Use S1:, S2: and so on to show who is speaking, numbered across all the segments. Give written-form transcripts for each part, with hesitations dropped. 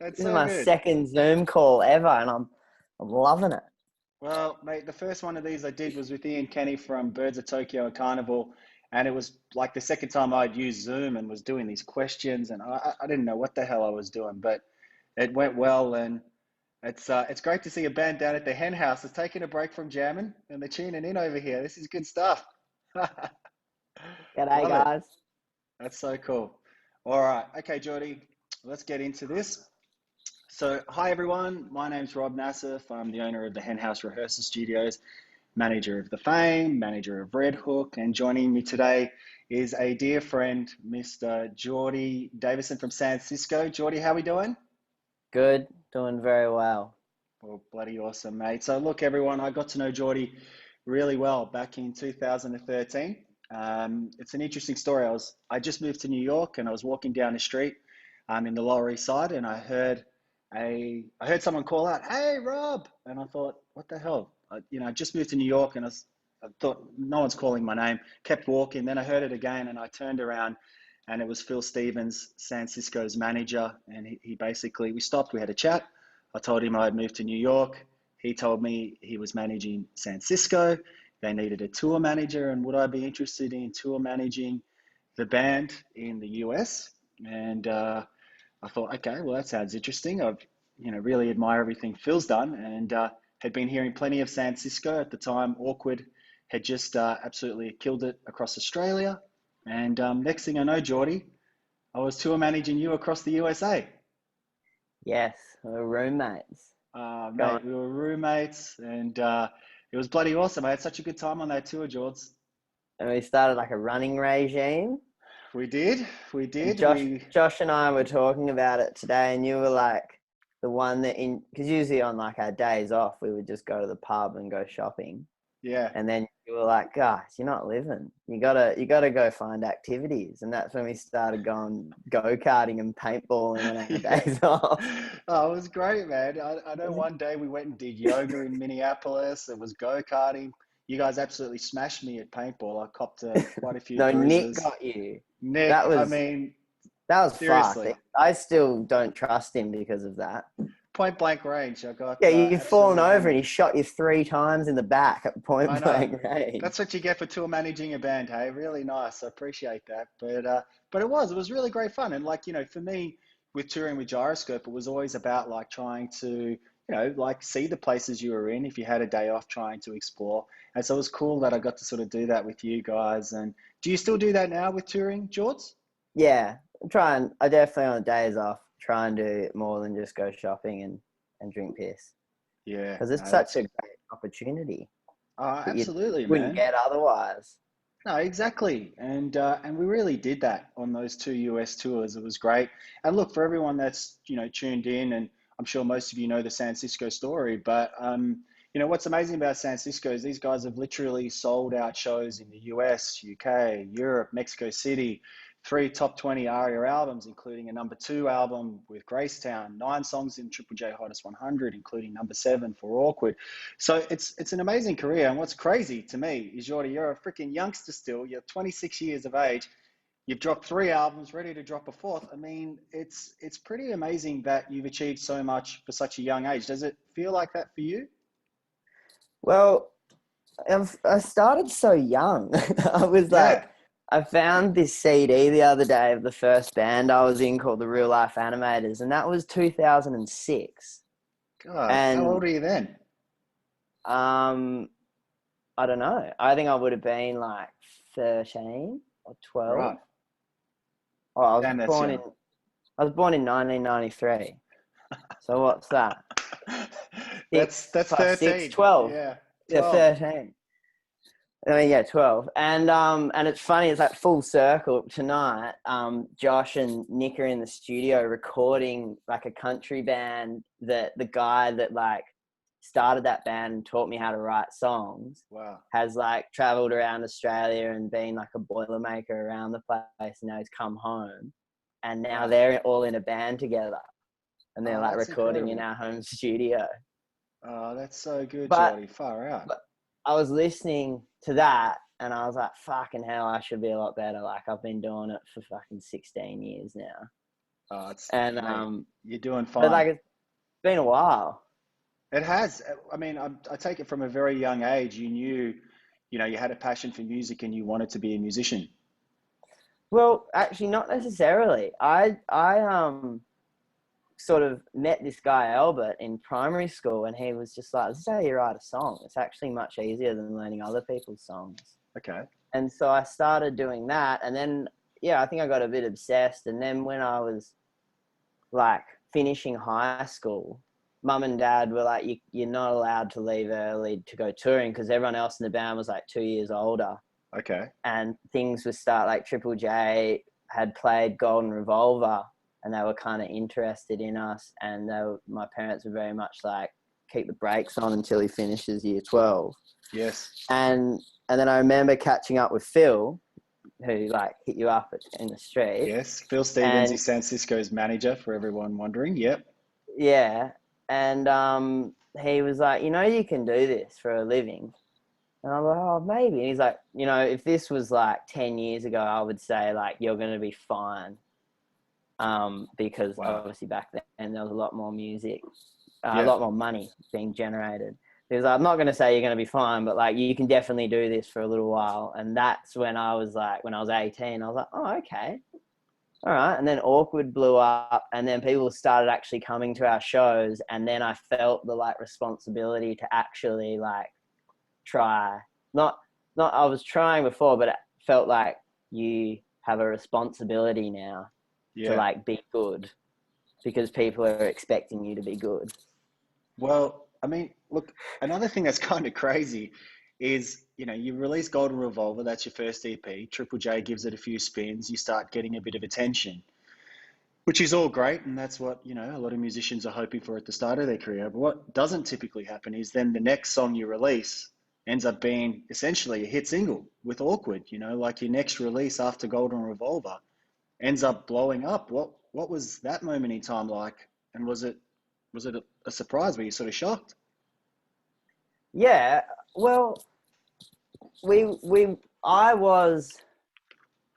S1: That's
S2: This is
S1: so
S2: my
S1: good.
S2: second Zoom call ever, and I'm loving it.
S1: Well, mate, the first one of these I did was with Ian Kenny from Birds of Tokyo and Carnival, and it was like the second time I'd used Zoom and was doing these questions, and I didn't know what the hell I was doing, but it went well, and it's great to see a band down at the Hen House that's taking a break from jamming, and they're tuning in over here. This is good stuff.
S2: G'day,
S1: Love it.
S2: guys.
S1: That's so cool. All right, okay, Jordi, let's get into this. So, hi everyone. My name's Rob Nassif. I'm the owner of the Hen House Rehearsal Studios, manager of the Fame, manager of Red Hook, and joining me today is a dear friend, Mr. Jordi Davison from San Cisco. Jordi, how we doing?
S2: Good, doing very well.
S1: Well, bloody awesome, mate. So, look, everyone, I got to know Jordi really well back in 2013. It's an interesting story. I just moved to New York, and I was walking down the street in the Lower East Side, and I heard someone call out, "Hey, Rob!" And I thought, "What the hell?" I just moved to New York, and I thought no one's calling my name. Kept walking, then I heard it again, and I turned around, and it was Phil Stevens, San Cisco's manager, and he basically we stopped, we had a chat. I told him I had moved to New York. He told me he was managing San Cisco. They needed a tour manager, and would I be interested in tour managing the band in the US? And I thought, okay, well, that sounds interesting. I've, really admire everything Phil's done, and had been hearing plenty of San Cisco at the time. Awkward had just absolutely killed it across Australia. And next thing I know, Jordi, I was tour managing you across the USA.
S2: Yes, we're roommates. Going,
S1: Mate, we were roommates, and it was bloody awesome. I had such a good time on that tour, George.
S2: and we started like a running regime.
S1: We did, we
S2: And
S1: did.
S2: Josh and I were talking about it today, and you were like the one that because usually on like our days off, we would just go to the pub and go shopping.
S1: Yeah.
S2: And then you were like, guys, you're not living. You gotta go find activities. And that's when we started going go-karting and paintballing on our
S1: Yeah.
S2: days off.
S1: Oh, it was great, man. I know one day we went and did yoga in Minneapolis. It was go-karting. You guys absolutely smashed me at paintball. I copped quite a few
S2: No, Nick
S1: bruises.
S2: got you.
S1: Nick,
S2: That
S1: I
S2: was
S1: mean,
S2: that was fucked.
S1: seriously,
S2: I still don't trust him because of that.
S1: point blank range. I got
S2: Yeah, you've fallen
S1: absolutely
S2: over and
S1: hammered.
S2: he shot you 3 times in the back at
S1: I
S2: point
S1: know.
S2: blank range.
S1: That's what you get for tour managing a band, hey? Really nice. I appreciate that. But it was really great fun. And like, for me with touring with Gyroscope, it was always about like trying to, like see the places you were in if you had a day off trying to explore. And so it was cool that I got to sort of do that with you guys. And do you still do that now with touring, George?
S2: Yeah, I definitely on the days off try and do more than just go shopping and drink piss
S1: Yeah,
S2: because it's
S1: no,
S2: such
S1: that's
S2: a great opportunity that you
S1: absolutely,
S2: wouldn't
S1: man.
S2: get otherwise.
S1: No, exactly, and we really did that on those two US tours. It was great. And look, for everyone that's tuned in, and I'm sure most of you know the San Cisco story, but what's amazing about San Cisco is these guys have literally sold out shows in the US, UK, Europe, Mexico City, 3 top 20 ARIA albums, including a #2 album with Gracetown, 9 songs in Triple J Hottest 100, including #7 for Awkward. So it's an amazing career. And what's crazy to me is, Jordi, you're a freaking youngster still. You're 26 years of age. You've dropped 3 albums, ready to drop a fourth. I mean, it's pretty amazing that you've achieved so much for such a young age. Does it feel like that for you?
S2: Well, I started so young. I was
S1: Yeah.
S2: like, I found this CD the other day of the first band I was in called the Real Life Animators, and that was 2006.
S1: God, how
S2: And
S1: old are you then?
S2: um, I don't know. I think I would have been like 13 or 12.
S1: Right.
S2: Oh, I was
S1: Damn, that's
S2: born in
S1: young.
S2: I was born in 1993. So what's that?
S1: That's
S2: Six
S1: that's
S2: plus six,
S1: 13.
S2: 12.
S1: Yeah,
S2: Yeah,
S1: 12.
S2: 13. I mean, yeah, 12. And it's funny, it's like full circle tonight. Josh and Nick are in the studio recording like a country band that the guy that like started that band and taught me how to write songs
S1: Wow.
S2: has like traveled around Australia and been like a boilermaker around the place. And now he's come home and now
S1: Wow.
S2: they're all in a band together and they're
S1: Oh,
S2: like
S1: that's
S2: recording in
S1: incredible.
S2: our home studio.
S1: Oh, that's so good,
S2: But
S1: Jordi. Far out.
S2: But I was listening to that and I was like, fucking hell, I should be a lot better. Like I've been doing it for fucking 16 years now.
S1: It's
S2: And
S1: mate, you're doing
S2: but
S1: fine.
S2: like it's been a while.
S1: It has. I mean, I take it from a very young age. You knew, you had a passion for music and you wanted to be a musician.
S2: Well, actually, not necessarily. I sort of met this guy Albert in primary school, and he was just like, "This is how you write a song. It's actually much easier than learning other people's songs."
S1: Okay.
S2: And so I started doing that, and then yeah, I think I got a bit obsessed. And then when I was like finishing high school, mum and dad were like, you're not allowed to leave early to go touring because everyone else in the band was like 2 years older.
S1: Okay.
S2: And things would start like Triple J had played Golden Revolver and they were kind of interested in us. And my parents were very much like, keep the brakes on until he finishes year 12.
S1: Yes.
S2: And then I remember catching up with Phil, who like hit you up in the street.
S1: Yes. Phil Stevens
S2: And
S1: is San Cisco's manager for everyone wondering. Yep.
S2: yeah, and he was like, you can do this for a living. And I'm like, oh, maybe. And he's like, if this was like 10 years ago, I would say like, you're going to be fine. Because
S1: Wow.
S2: obviously back then there was a lot more music, a
S1: Yeah.
S2: lot more money being generated. He was like, I'm not going to say you're going to be fine, but like, you can definitely do this for a little while. And that's when I was like, when I was 18, I was like, oh, okay. All right. And then Awkward blew up, and then people started actually coming to our shows. And then I felt the like responsibility to actually like try. Not, I was trying before, but it felt like you have a responsibility now to
S1: Yeah.
S2: like be good because people are expecting you to be good.
S1: Well, I mean, look, another thing that's kind of crazy is, you release Golden Revolver, that's your first EP. Triple J gives it a few spins, you start getting a bit of attention, which is all great, and that's what, a lot of musicians are hoping for at the start of their career. But what doesn't typically happen is then the next song you release ends up being essentially a hit single with Awkward, like your next release after Golden Revolver ends up blowing up. What was that moment in time like? And was it a surprise? Were you sort of shocked?
S2: Yeah. Well, we I was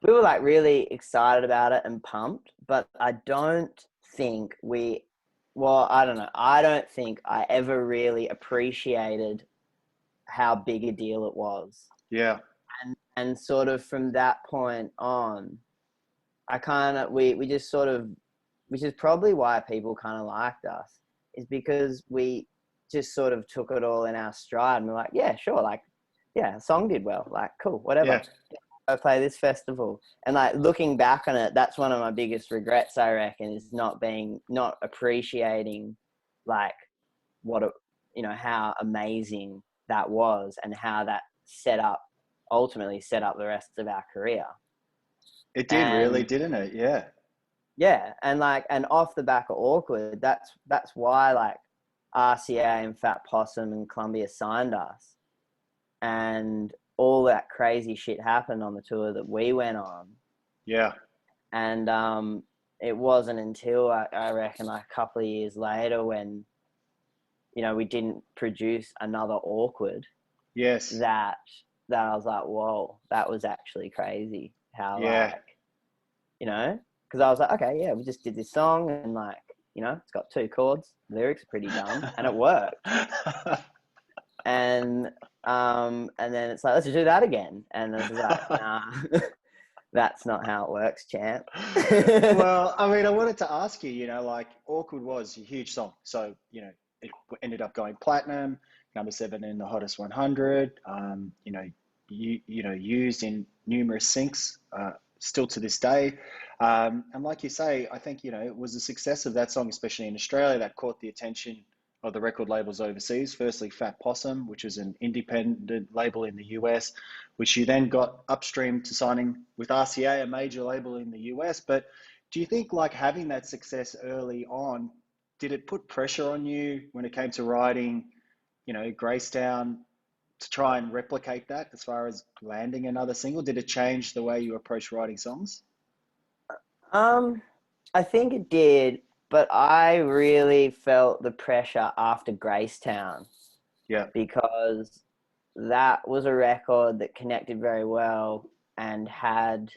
S2: we were like really excited about it and pumped, but I don't think I don't know. I don't think I ever really appreciated how big a deal it was.
S1: Yeah,
S2: And sort of from that point on, I kind of, we just sort of, which is probably why people kind of liked us, is because we just sort of took it all in our stride and we're like, yeah, sure. Like, yeah, the song did well. Like, cool, whatever.
S1: yeah,
S2: Go play this festival. And like looking back on it, that's one of my biggest regrets, I reckon, is not appreciating like what it, how amazing that was and how that ultimately set up the rest of our career.
S1: it did really,
S2: And
S1: didn't it? Yeah,
S2: yeah, and off the back of Awkward, that's why like RCA and Fat Possum and Columbia signed us, and all that crazy shit happened on the tour that we went on.
S1: yeah,
S2: And it wasn't until I reckon like a couple of years later when we didn't produce another Awkward
S1: yes,
S2: that I was like, whoa, that was actually crazy. How
S1: yeah.
S2: like because I was like, okay, yeah, we just did this song and like it's got 2 chords, lyrics are pretty dumb, and it worked. And then it's like, let's do that again, and it's like, nah, that's not how it works, champ.
S1: Well, I mean, I wanted to ask you, like Awkward was a huge song. So, it ended up going platinum, number 7 in the hottest 100, used in numerous syncs, still to this day. And like you say, I think, it was the success of that song, especially in Australia, that caught the attention of the record labels overseas. Firstly, Fat Possum, which was an independent label in the US, which you then got upstream to signing with RCA, a major label in the US. But do you think like having that success early on, did it put pressure on you when it came to writing, Gracetown, to try and replicate that as far as landing another single? Did it change the way you approach writing songs?
S2: um I think it did, but I really felt the pressure after Gracetown
S1: Yeah,
S2: because that was a record that connected very well and had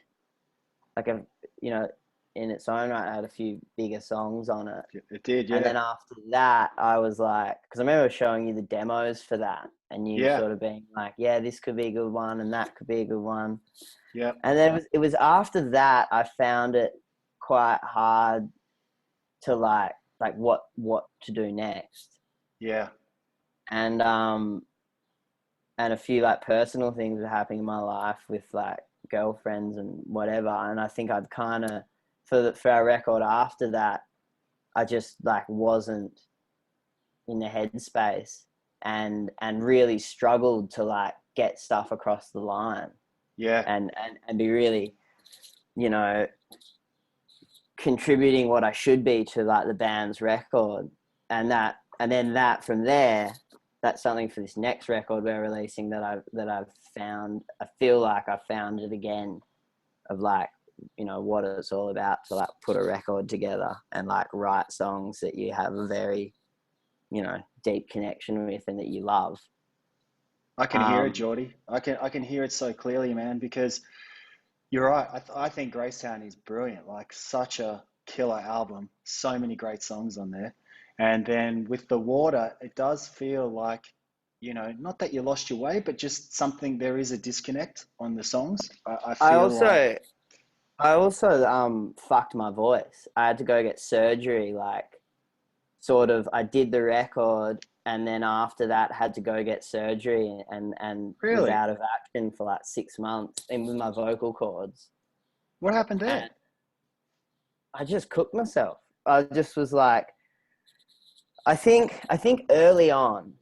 S2: like a you know in its own right. It had a few bigger songs on it.
S1: It did,
S2: And
S1: yeah.
S2: then after that, I was like, because I remember showing you the demos for that, and you
S1: Yeah,
S2: sort of being like, yeah, this could be a good one, and that could be a good one.
S1: yeah,
S2: And then it was after that I found it quite hard to like what to do next.
S1: yeah.
S2: And a few like personal things were happening in my life with like girlfriends and whatever. And I think I'd kind of for our record after that, I just like wasn't in the headspace and really struggled to like get stuff across the line
S1: Yeah,
S2: and be really, you know, contributing what I should be to like the band's record. And then that from there, that's something for this next record we're releasing that I've found. I feel like I found it again, of like, you know, what it's all about to like put a record together and like write songs that you have a very, you know, deep connection with and that you love.
S1: I can hear it,
S2: Um,
S1: Jordy. I can hear it so clearly, man, because you're right. I think Gracetown is brilliant. Like such a killer album. So many great songs on there. And then with The Water, it does feel like, not that you lost your way, but just something, there is a disconnect on the songs. I
S2: I
S1: feel like,
S2: also I also fucked my voice. I had to go get surgery. Like, sort of, I did the record, and then after that, had to go get surgery, and was
S1: really,
S2: out of action for like 6 months, and with my vocal cords.
S1: what happened there?
S2: And I just cooked myself. I just was like, I think early on,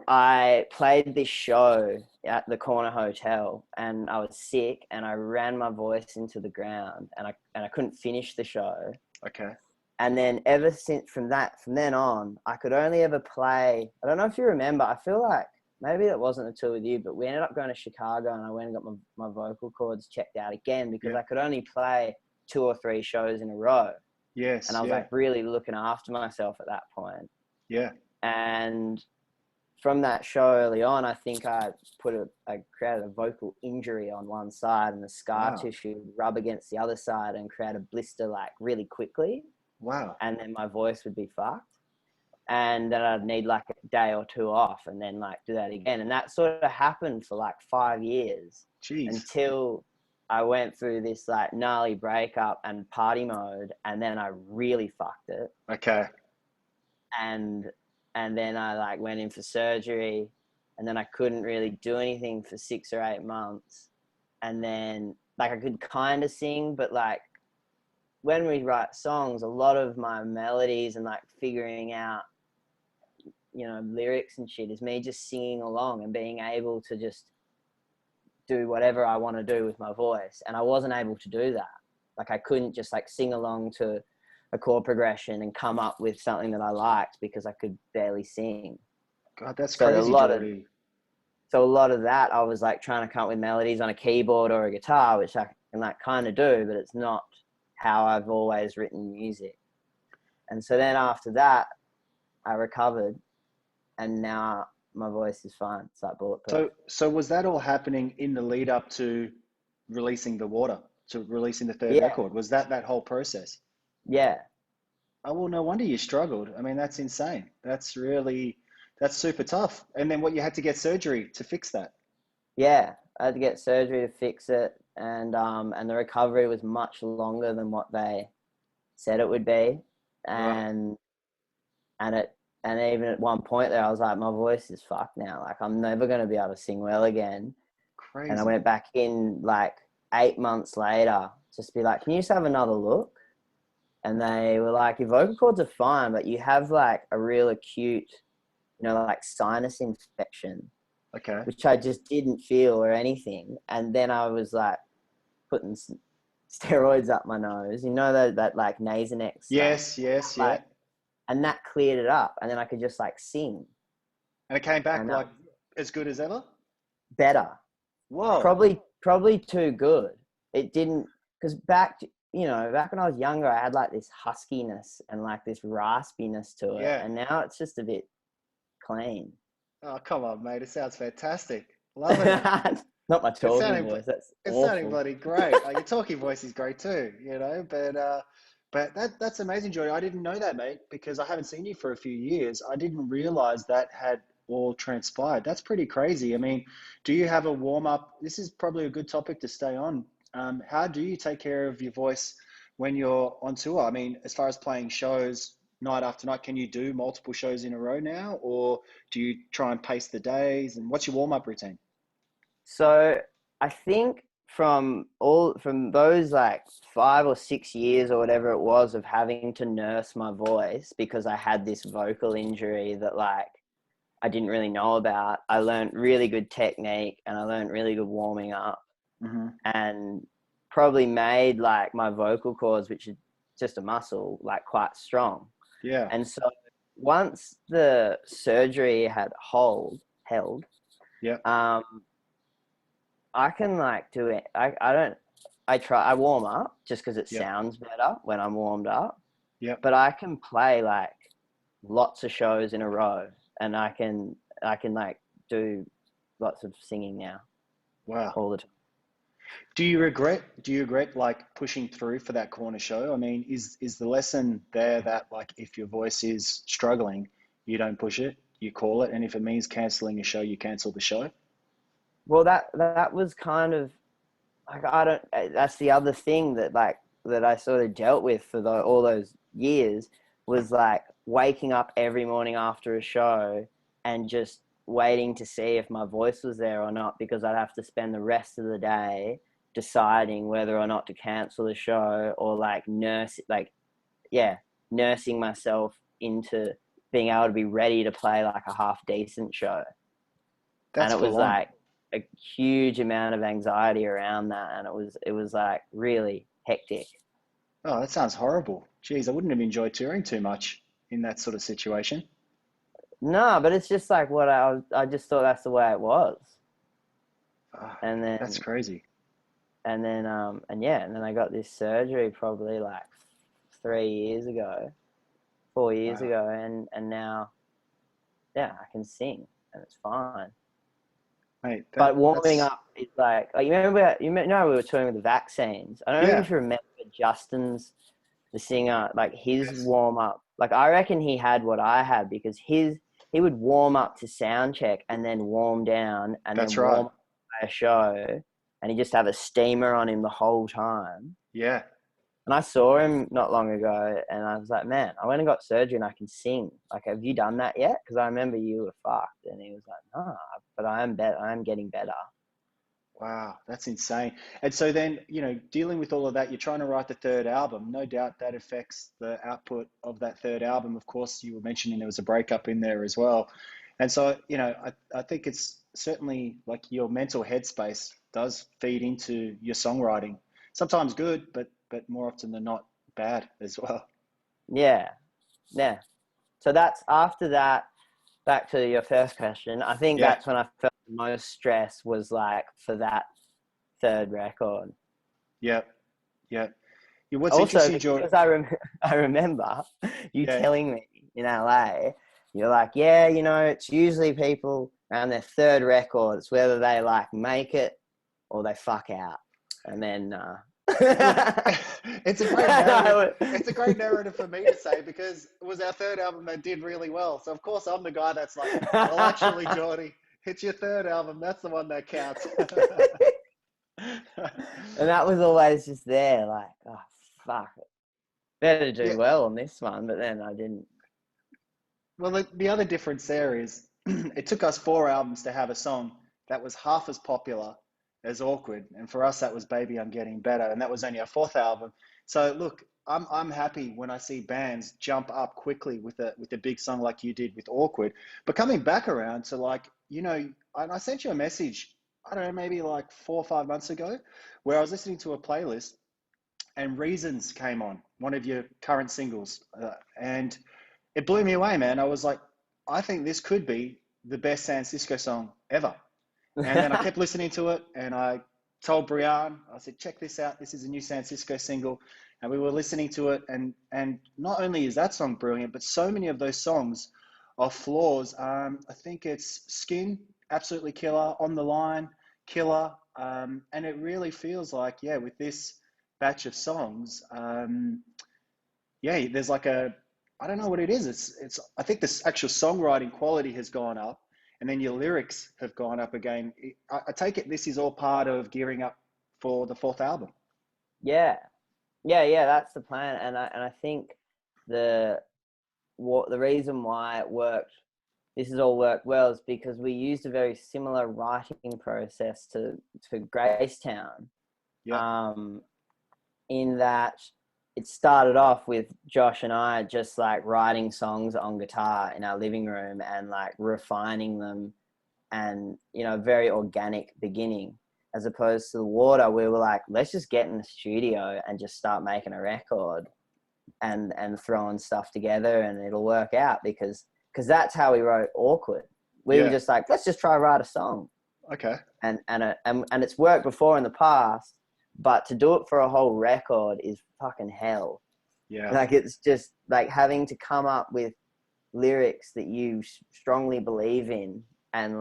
S2: I played this show at the corner hotel, and I was sick, and I ran my voice into the ground, and I couldn't finish the show.
S1: Okay.
S2: And then ever since from then on, I could only ever play. I don't know if you remember. I feel like maybe it wasn't a tour with you, but we ended up going to Chicago, and I went and got my vocal cords checked out again because
S1: Yeah.
S2: I could only play 2 or 3 shows in a row, and
S1: Yes.
S2: I was
S1: Yeah.
S2: like really looking after myself at that point.
S1: Yeah.
S2: And from that show early on, I think I created a vocal injury on one side, and the scar
S1: Wow.
S2: tissue would rub against the other side and create a blister like really quickly,
S1: Wow.
S2: and then my voice would be fucked. And then I'd need like a day or two off and then like do that again. And that sort of happened for like 5 years
S1: Jeez.
S2: until I went through this like gnarly breakup and party mode, and then I really fucked it.
S1: Okay.
S2: And then I like went in for surgery, and then I couldn't really do anything for 6 or 8 months. And then like I could kind of sing, but like when we write songs, a lot of my melodies and like figuring out, you know, lyrics and shit is me just singing along and being able to just do whatever I want to do with my voice. And I wasn't able to do that. Like I couldn't just like sing along to a chord progression and come up with something that I liked because I could barely sing.
S1: God, that's
S2: So a
S1: crazy,
S2: lot of
S1: Jordy.
S2: so a lot of that I was like trying to come up with melodies on a keyboard or a guitar, which I can like kind of do, but it's not how I've always written music. And so then after that, I recovered, and now my voice is fine. It's like bulletproof.
S1: So was that all happening in the lead up to releasing The Water, to releasing the third
S2: Yeah,
S1: record? Was that whole process?
S2: yeah,
S1: Oh, well, no wonder you struggled. I mean, that's insane. That's super tough. And then what, you had to get surgery to fix that?
S2: yeah. I had to get surgery to fix it, and the recovery was much longer than what they said it would be,
S1: Wow,
S2: and and it and even at one point there, I was like, my voice is fucked now. Like I'm never going to be able to sing well again. And I
S1: crazy.
S2: went back in like 8 months later, just be like, can you just have another look? And they were like, your vocal cords are fine, but you have like a real acute, you know, like sinus infection,
S1: Okay.
S2: which I just didn't feel or anything. And then I was like putting steroids up my nose, you know, that like Nasonex stuff,
S1: Yes, yes,
S2: like,
S1: yeah.
S2: and that cleared it up. And then I could just like sing,
S1: And it came back
S2: and that
S1: like
S2: was
S1: as good as ever?
S2: better.
S1: Whoa.
S2: Probably too good. It didn't, because back when I was younger, I had like this huskiness and like this raspiness to it,
S1: Yeah.
S2: and now it's just a bit clean.
S1: Oh, come on, mate. It sounds fantastic. Loving it.
S2: Not my
S1: It's
S2: talking
S1: sounding,
S2: voice. That's
S1: it's sounding
S2: awful.
S1: bloody great. Like your talking voice is great too, but that's amazing, Jordy. I didn't know that, mate, because I haven't seen you for a few years. I didn't realize that had all transpired. That's pretty crazy. I mean, do you have a warm up? This is probably a good topic to stay on. How do you take care of your voice when you're on tour? I mean, as far as playing shows night after night, can you do multiple shows in a row now, or do you try and pace the days? And what's your warm up routine?
S2: So I think from those like 5 or 6 years or whatever it was of having to nurse my voice because I had this vocal injury that like I didn't really know about, I learned really good technique and I learned really good warming up
S1: Mm-hmm.
S2: and probably made like my vocal cords, which is just a muscle, like quite strong.
S1: Yeah.
S2: And so once the surgery had held,
S1: Yeah.
S2: um, I can like do it. I warm up just because it
S1: Yeah.
S2: sounds better when I'm warmed up,
S1: Yeah.
S2: but I can play like lots of shows in a row and I can like do lots of singing now
S1: Wow.
S2: all the time.
S1: Do you regret like pushing through for that corner show? I mean, is the lesson there that like if your voice is struggling, you don't push it, you call it, and if it means canceling a show, you cancel the show?
S2: Well, that was kind of like I don't. That's the other thing that I sort of dealt with for all those years was like waking up every morning after a show and just waiting to see if my voice was there or not because I'd have to spend the rest of the day deciding whether or not to cancel the show or nursing myself into being able to be ready to play like a half decent show. And
S1: That's
S2: it was
S1: full on.
S2: like a huge amount of anxiety around that, and it was like really hectic.
S1: Oh, that sounds horrible. Geez, I wouldn't have enjoyed touring too much in that sort of situation.
S2: No, but it's just like what I just thought that's the way it was.
S1: Ah,
S2: And
S1: that's
S2: then
S1: crazy.
S2: and then I got this surgery probably like 3 years ago, 4 years
S1: Wow.
S2: ago, and now yeah, I can sing and it's fine.
S1: Mate,
S2: But warming
S1: that's
S2: up is like you know we were talking with the vaccines. I don't know
S1: yeah.
S2: if you remember Justin's the singer, like his
S1: Yes.
S2: warm up. Like I reckon he had what I had because he would warm up to sound check and then warm down and
S1: That's
S2: then
S1: right.
S2: warm up for a show, and he just have a steamer on him the whole time.
S1: Yeah.
S2: And I saw him not long ago, and I was like, man, I went and got surgery and I can sing. Like, have you done that yet? Because I remember you were fucked, and he was like, no, but I am better. I am getting better.
S1: Wow, that's insane. And so then, dealing with all of that, you're trying to write the third album. No doubt that affects the output of that third album. Of course, you were mentioning there was a breakup in there as well. And so, I think it's certainly like your mental headspace does feed into your songwriting. Sometimes good, but more often than not bad as well.
S2: Yeah, yeah. So that's after that. Back to your first question. I think
S1: Yeah,
S2: that's when I felt the most stress was like for that third record.
S1: yeah, yeah. Yeah, what's
S2: Also,
S1: interesting, Jordan?
S2: because I remember you
S1: Yeah,
S2: telling me in LA, you're like, yeah, it's usually people around their third record. It's whether they like make it or they fuck out, and then.
S1: look, it's a great
S2: And
S1: narrative. It's a great narrative for me to say because it was our third album that did really well. So of course I'm the guy that's like, well, actually, Jordy, it's your third album. That's the one that counts.
S2: and that was always just there, like, oh fuck, better
S1: Yeah.
S2: do well on this one, but then I didn't.
S1: Well, the other difference there is it took us 4 albums to have a song that was half as popular as Awkward, and for us that was Baby I'm Getting Better, and that was only our fourth album. So look, I'm happy when I see bands jump up quickly with a big song like you did with Awkward. But coming back around to like, I sent you a message, I don't know, maybe like 4 or 5 months ago, where I was listening to a playlist and Reasons came on, one of your current singles, and it blew me away, man. I was like, I think this could be the best San Cisco song ever. And then I kept listening to it and I told Brian, I said, check this out. This is a new San Cisco single. And we were listening to it. And not only is that song brilliant, but so many of those songs are flaws. I think it's Skin, absolutely killer, On the Line, killer. And it really feels like, yeah, with this batch of songs, yeah, there's like a, I don't know what it is. I think this actual songwriting quality has gone up, and then your lyrics have gone up again. I take it this is all part of gearing up for the fourth album.
S2: Yeah, yeah. That's the plan, and I think the the reason why it worked, this has all worked well, is because we used a very similar writing process to Gracetown.
S1: Yeah.
S2: In that it started off with Josh and I just like writing songs on guitar in our living room and like refining them, and very organic beginning, as opposed to the Water. We were like, let's just get in the studio and just start making a record and throwing stuff together, and it'll work out, because that's how we wrote Awkward. We were just like, let's just try write a song.
S1: Okay.
S2: And it's worked before in the past, but to do it for a whole record is fucking hell.
S1: Yeah.
S2: Like, it's just like having to come up with lyrics that you strongly believe in, and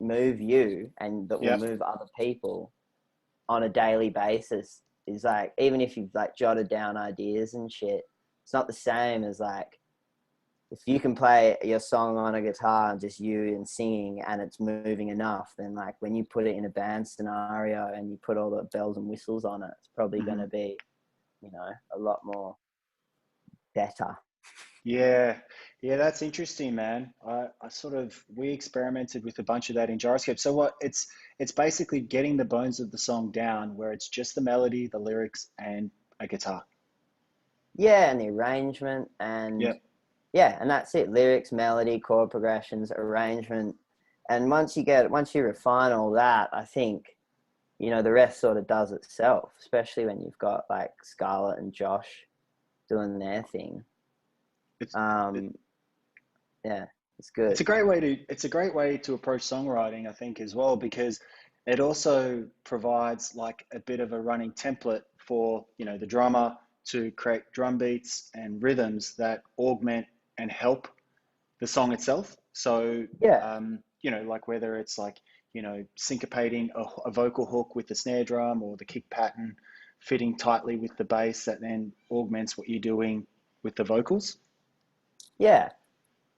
S2: move you, and that will move other people on a daily basis, is like, even if you've like jotted down ideas and shit, it's not the same as like if you can play your song on a guitar and just you and singing, and it's moving enough, then like when you put it in a band scenario and you put all the bells and whistles on it, it's probably going to be, a lot more better.
S1: Yeah, yeah, that's interesting, man. We experimented with a bunch of that in Gyroscope. So it's basically getting the bones of the song down, where it's just the melody, the lyrics, and a guitar.
S2: Yeah, and the arrangement, and
S1: Yep.
S2: and that's it. Lyrics, melody, chord progressions, arrangement. And once you refine all that, I think, the rest sort of does itself, especially when you've got like Scarlett and Josh doing their thing.
S1: It's
S2: Yeah, it's good.
S1: it's a great way to approach songwriting, I think, as well, because it also provides like a bit of a running template for, the drummer to create drum beats and rhythms that augment and help the song itself. So,
S2: Yeah,
S1: like whether it's like, syncopating a vocal hook with the snare drum, or the kick pattern fitting tightly with the bass that then augments what you're doing with the vocals.
S2: yeah,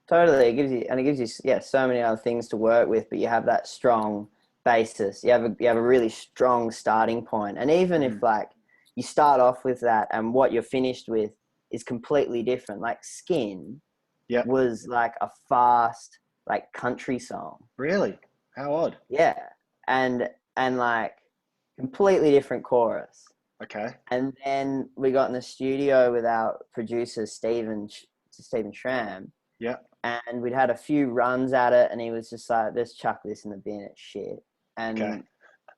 S2: totally. It gives you so many other things to work with, but you have that strong basis. You have a really strong starting point. And even if
S1: Mm.
S2: like you start off with that and what you're finished with is completely different, like Skin
S1: Yep.
S2: was like a fast like country song.
S1: Really? How odd.
S2: Yeah. And like completely different chorus.
S1: Okay.
S2: And then we got in the studio with our producer Stephen Schramm,
S1: Yeah.
S2: and we'd had a few runs at it, and he was just like, let's chuck this in the bin, it's shit.
S1: Okay.
S2: And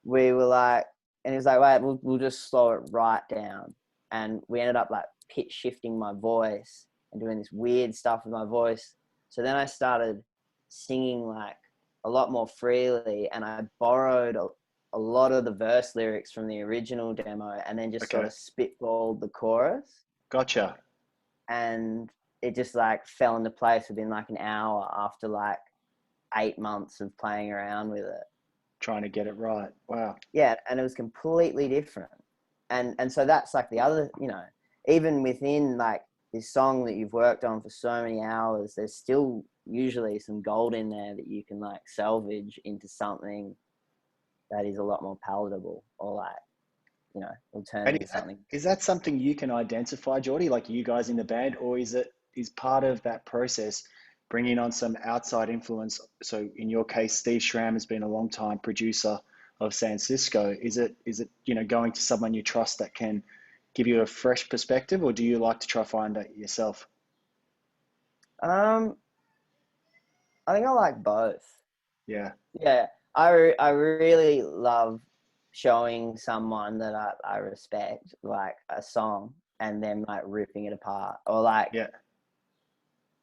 S2: we were like, and he was like, wait, we'll just slow it right down. And we ended up like pitch shifting my voice and doing this weird stuff with my voice. So then I started singing like a lot more freely, and I borrowed a lot of the verse lyrics from the original demo, and then just sort
S1: Okay.
S2: of spitballed the chorus.
S1: Gotcha.
S2: And it just like fell into place within like an hour after like 8 months of playing around with it.
S1: Trying to get it right. Wow.
S2: Yeah, and it was completely different. And so that's like the other, even within like this song that you've worked on for so many hours, there's still usually some gold in there that you can like salvage into something that is a lot more palatable, or like, will turn
S1: And
S2: into something.
S1: is that something you can identify, Jordi, like you guys in the band, or is part of that process bringing on some outside influence? So in your case, Steve Schramm has been a long time producer of San Cisco. Is it, going to someone you trust that can give you a fresh perspective, or do you like to try find that yourself?
S2: Um, I think I like both.
S1: Yeah.
S2: Yeah, I really love showing someone that I respect like a song, and then like ripping it apart, or like,
S1: Yeah.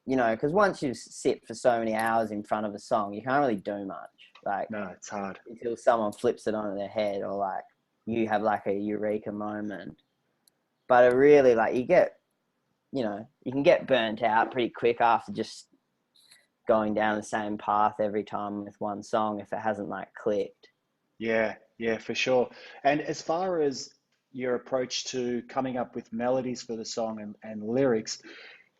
S2: because once you sit for so many hours in front of a song, you can't really do much, like,
S1: No, it's hard.
S2: until someone flips it onto their head, or like you have like a eureka moment. But it really, like, you can get burnt out pretty quick after just going down the same path every time with one song if it hasn't like clicked.
S1: Yeah, yeah, for sure. And as far as your approach to coming up with melodies for the song and lyrics,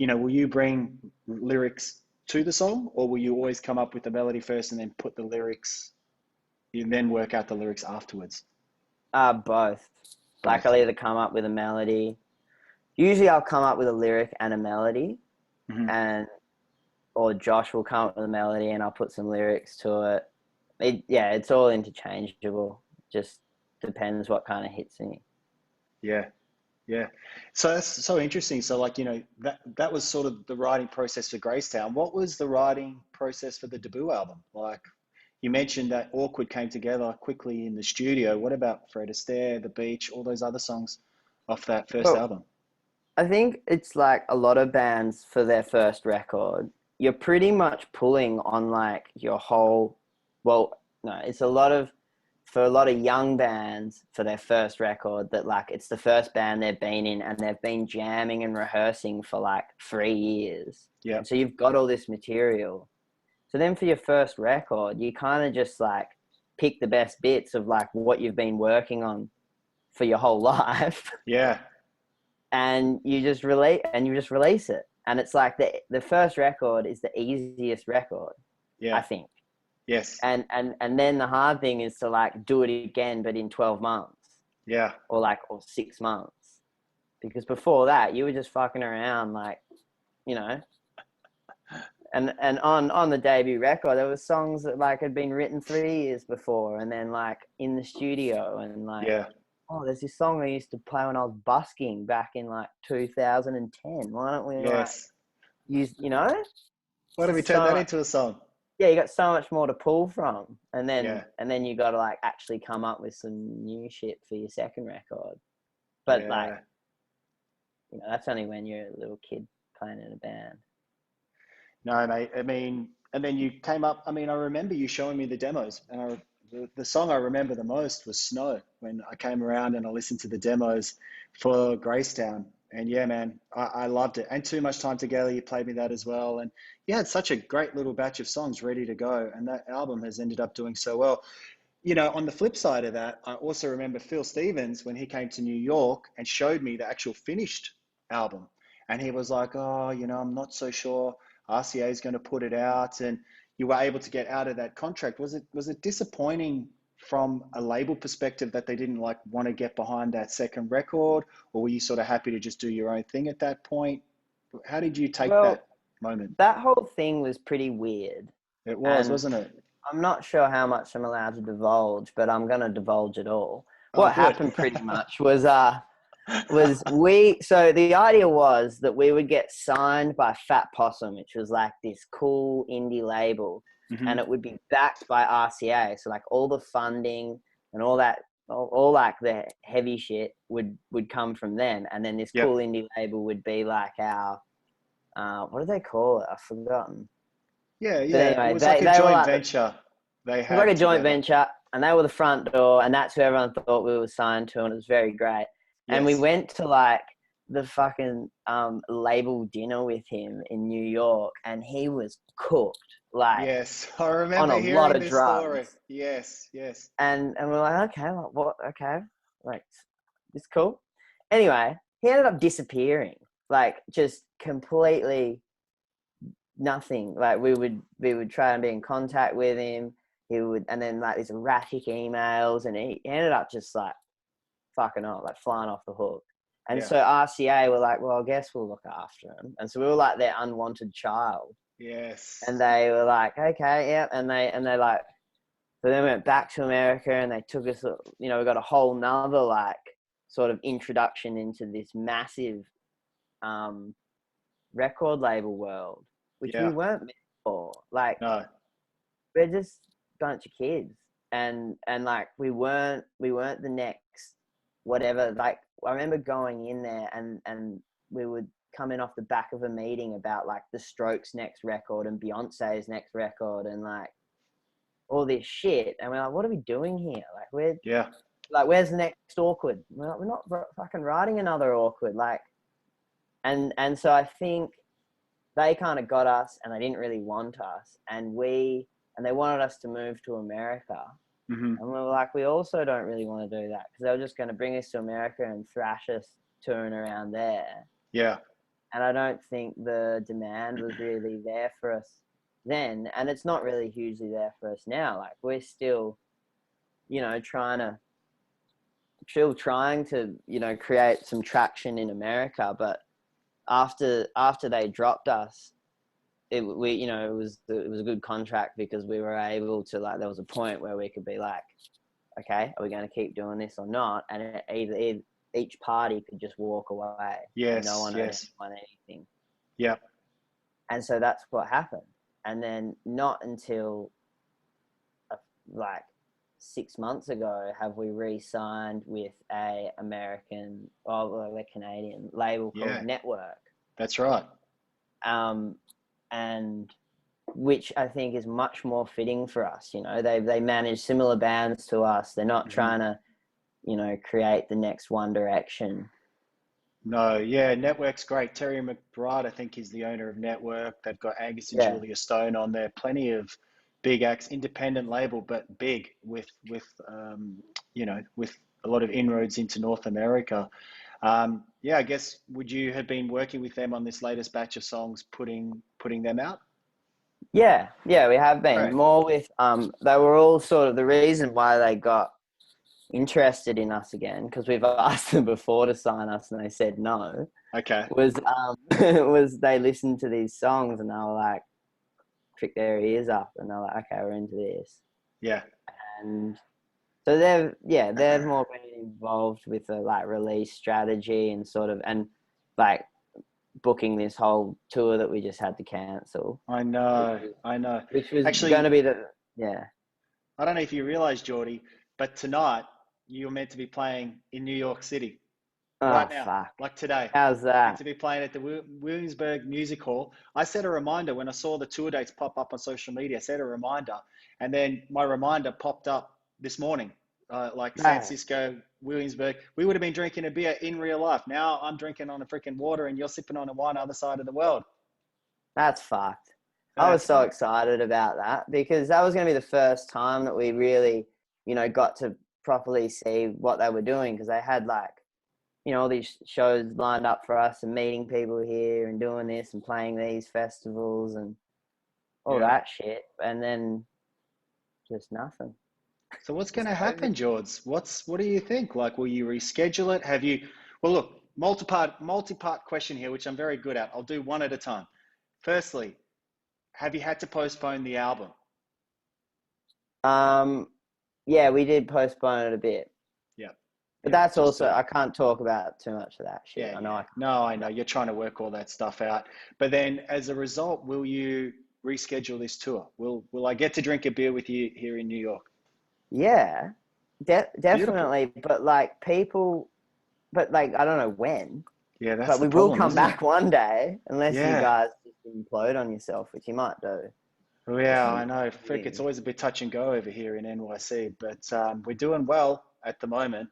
S1: will you bring lyrics to the song, or will you always come up with the melody first and then put the lyrics, you then work out the lyrics afterwards?
S2: Both. Like
S1: Both,
S2: I'll
S1: yeah.
S2: either come up with a melody. Usually I'll come up with a lyric and a melody,
S1: Hmm.
S2: and or Josh will come up with a melody and I'll put some lyrics to it. Yeah, it's all interchangeable. Just depends what kind of hits me.
S1: Yeah, yeah. So that's so interesting. So like, that was sort of the writing process for Gracetown. What was the writing process for the debut album? Like you mentioned that Awkward came together quickly in the studio. What about Fred Astaire, The Beach, all those other songs off that first
S2: Well,
S1: album?
S2: I think it's like a lot of bands for their first record, you're pretty much pulling on like your whole, well, no, it's a lot of, for a lot of young bands for their first record that like it's the first band they've been in and they've been jamming and rehearsing for like 3 years.
S1: Yeah.
S2: And so you've got all this material. So then for your first record, you kind of just like pick the best bits of like what you've been working on for your whole life
S1: Yeah.
S2: and you just release it. And it's like the first record is the easiest record, I
S1: Yeah.
S2: think.
S1: Yes.
S2: And then the hard thing is to like do it again but in 12 months
S1: Yeah.
S2: or 6 months. Because before that you were just fucking around like, you know, and on the debut record there were songs that like had been written 3 years before and then like in the studio and like,
S1: Yeah.
S2: oh, there's this song I used to play when I was busking back in like 2010. Why don't we like
S1: Yes.
S2: use, you know,
S1: What
S2: it's
S1: have we
S2: just
S1: turned
S2: so
S1: that
S2: much,
S1: into a song?
S2: yeah, you got so much more to pull from.
S1: Yeah.
S2: And then you got to like actually come up with some new shit for your second record. But like,
S1: Yeah.
S2: you know, that's only when you're a little kid playing in a band.
S1: No, mate. I mean, and then you came up. I mean, I remember you showing me the demos, and the song I remember the most was "Snow." When I came around and I listened to the demos for Gracetown, and yeah, man, I loved it. And Too Much Time Together, you played me that as well, and you had such a great little batch of songs ready to go, and that album has ended up doing so well. On the flip side of that, I also remember Phil Stevens when he came to New York and showed me the actual finished album. And he was like, oh, I'm not so sure RCA is going to put it out. And you were able to get out of that contract. Was it disappointing from a label perspective that they didn't like want to get behind that second record? Or were you sort of happy to just do your own thing at that point? How did you take
S2: Well,
S1: that moment?
S2: that whole thing was pretty weird.
S1: It was,
S2: And
S1: wasn't it?
S2: I'm not sure how much I'm allowed to divulge, but I'm going to divulge it all.
S1: Oh,
S2: What
S1: good.
S2: happened pretty much was so the idea was that we would get signed by Fat Possum, which was like this cool indie label,
S1: Hmm.
S2: and it would be backed by RCA. So like all the funding and all that, all like the heavy shit would come from them, and then this cool
S1: Yep.
S2: indie label would be like our what do they call it? I've forgotten.
S1: Yeah,
S2: But
S1: yeah. It
S2: anyway,
S1: was like a
S2: they were
S1: joint
S2: like
S1: venture they
S2: it was like
S1: had
S2: a joint
S1: together.
S2: venture, and they were the front door, and that's who everyone thought we were signed to, and it was very great. And we
S1: Yes.
S2: went to like the fucking label dinner with him in New York, and he was cooked, like
S1: Yes. I
S2: on
S1: remember
S2: a lot
S1: hearing
S2: of
S1: this story.
S2: drugs.
S1: Yes, yes.
S2: And we're like, okay, like, what? Okay, like it's cool. Anyway, he ended up disappearing, like just completely nothing. Like we would try and be in contact with him. He would, and then like these erratic emails, and he ended up just like fucking off, like flying off the hook. And
S1: Yeah.
S2: so RCA were like, well, I guess we'll look after him. And so we were like their unwanted child. And
S1: Yes.
S2: they were like, okay, yeah. And they like, so then went back to America and they took us, we got a whole nother like sort of introduction into this massive um, record label world, which we
S1: Yeah.
S2: weren't meant for. Like,
S1: No.
S2: we're just a bunch of kids. And like we weren't the next whatever. Like I remember going in there and we would come in off the back of a meeting about like the Strokes next record and Beyonce's next record and like all this shit, and we're like, what are we doing here? Like
S1: Yeah.
S2: where's the next Awkward? We're not fucking writing another Awkward. Like, and so I think they kind of got us, and they didn't really want us, and they wanted us to move to America.
S1: Mm-hmm.
S2: And we were like, we also don't really want to do that, because they were just going to bring us to America and thrash us touring around there.
S1: Yeah.
S2: And I don't think the demand was really there for us then. And it's not really hugely there for us now. Like, we're still, trying to, create some traction in America. But after they dropped us, it was a good contract, because we were able to, like, there was a point where we could be like, okay, are we going to keep doing this or not? And each party could just walk away.
S1: Yes.
S2: And no one owed
S1: Yes.
S2: anyone anything.
S1: Yeah.
S2: And so that's what happened. And then not until like 6 months ago have we re-signed with a Canadian label called Network.
S1: That's right.
S2: And which I think is much more fitting for us. They manage similar bands to us. They're not trying to, create the next One Direction.
S1: No, yeah, Network's great. Terry McBride, I think, is the owner of Network. They've got Angus and Julia Stone on there. Plenty of big acts, independent label, but big with with a lot of inroads into North America. Yeah, I guess, would you have been working with them on this latest batch of songs, putting them out?
S2: Yeah, we have been.
S1: Right.
S2: More with they were all sort of the reason why they got interested in us again, because we've asked them before to sign us and they said no.
S1: Okay.
S2: Was was they listened to these songs and they were like, prick their ears up, and they're like, okay, we're into this.
S1: Yeah.
S2: And so they've more been involved with the like release strategy and sort of, and like booking this whole tour that we just had to cancel.
S1: I know.
S2: Which was
S1: Actually
S2: going to be
S1: I don't know if you realize, Jordi, but tonight you're meant to be playing in New York City. Right now,
S2: fuck.
S1: like today.
S2: How's that?
S1: Meant to be playing at the Williamsburg Music Hall. I set a reminder when I saw the tour dates pop up on social media. I set a reminder, and then my reminder popped up this morning, San Cisco, Williamsburg. We would have been drinking a beer in real life. Now I'm drinking on a freaking water, and you're sipping on a wine other side of the world.
S2: That's fucked. I was so excited about that, because that was going to be the first time that we really, got to properly see what they were doing, because they had like, all these shows lined up for us and meeting people here and doing this and playing these festivals and all that shit. And then just nothing.
S1: So what's going to happen, George? What do you think? Like, will you reschedule it? Have you, well, look, multi-part question here, which I'm very good at. I'll do one at a time. Firstly, have you had to postpone the album?
S2: Yeah, we did postpone it a bit.
S1: Yeah.
S2: But that's also, I can't talk about too much of that shit.
S1: Yeah,
S2: I
S1: know. You're trying to work all that stuff out. But then as a result, will you reschedule this tour? Will I get to drink a beer with you here in New York?
S2: Yeah, definitely. Beautiful. But like I don't know when.
S1: Yeah, that's
S2: but
S1: the
S2: we
S1: problem,
S2: will come back one day, unless you guys just implode on yourself, which you might do.
S1: Yeah, I know. Frick, it's always a bit touch and go over here in NYC, but we're doing well at the moment.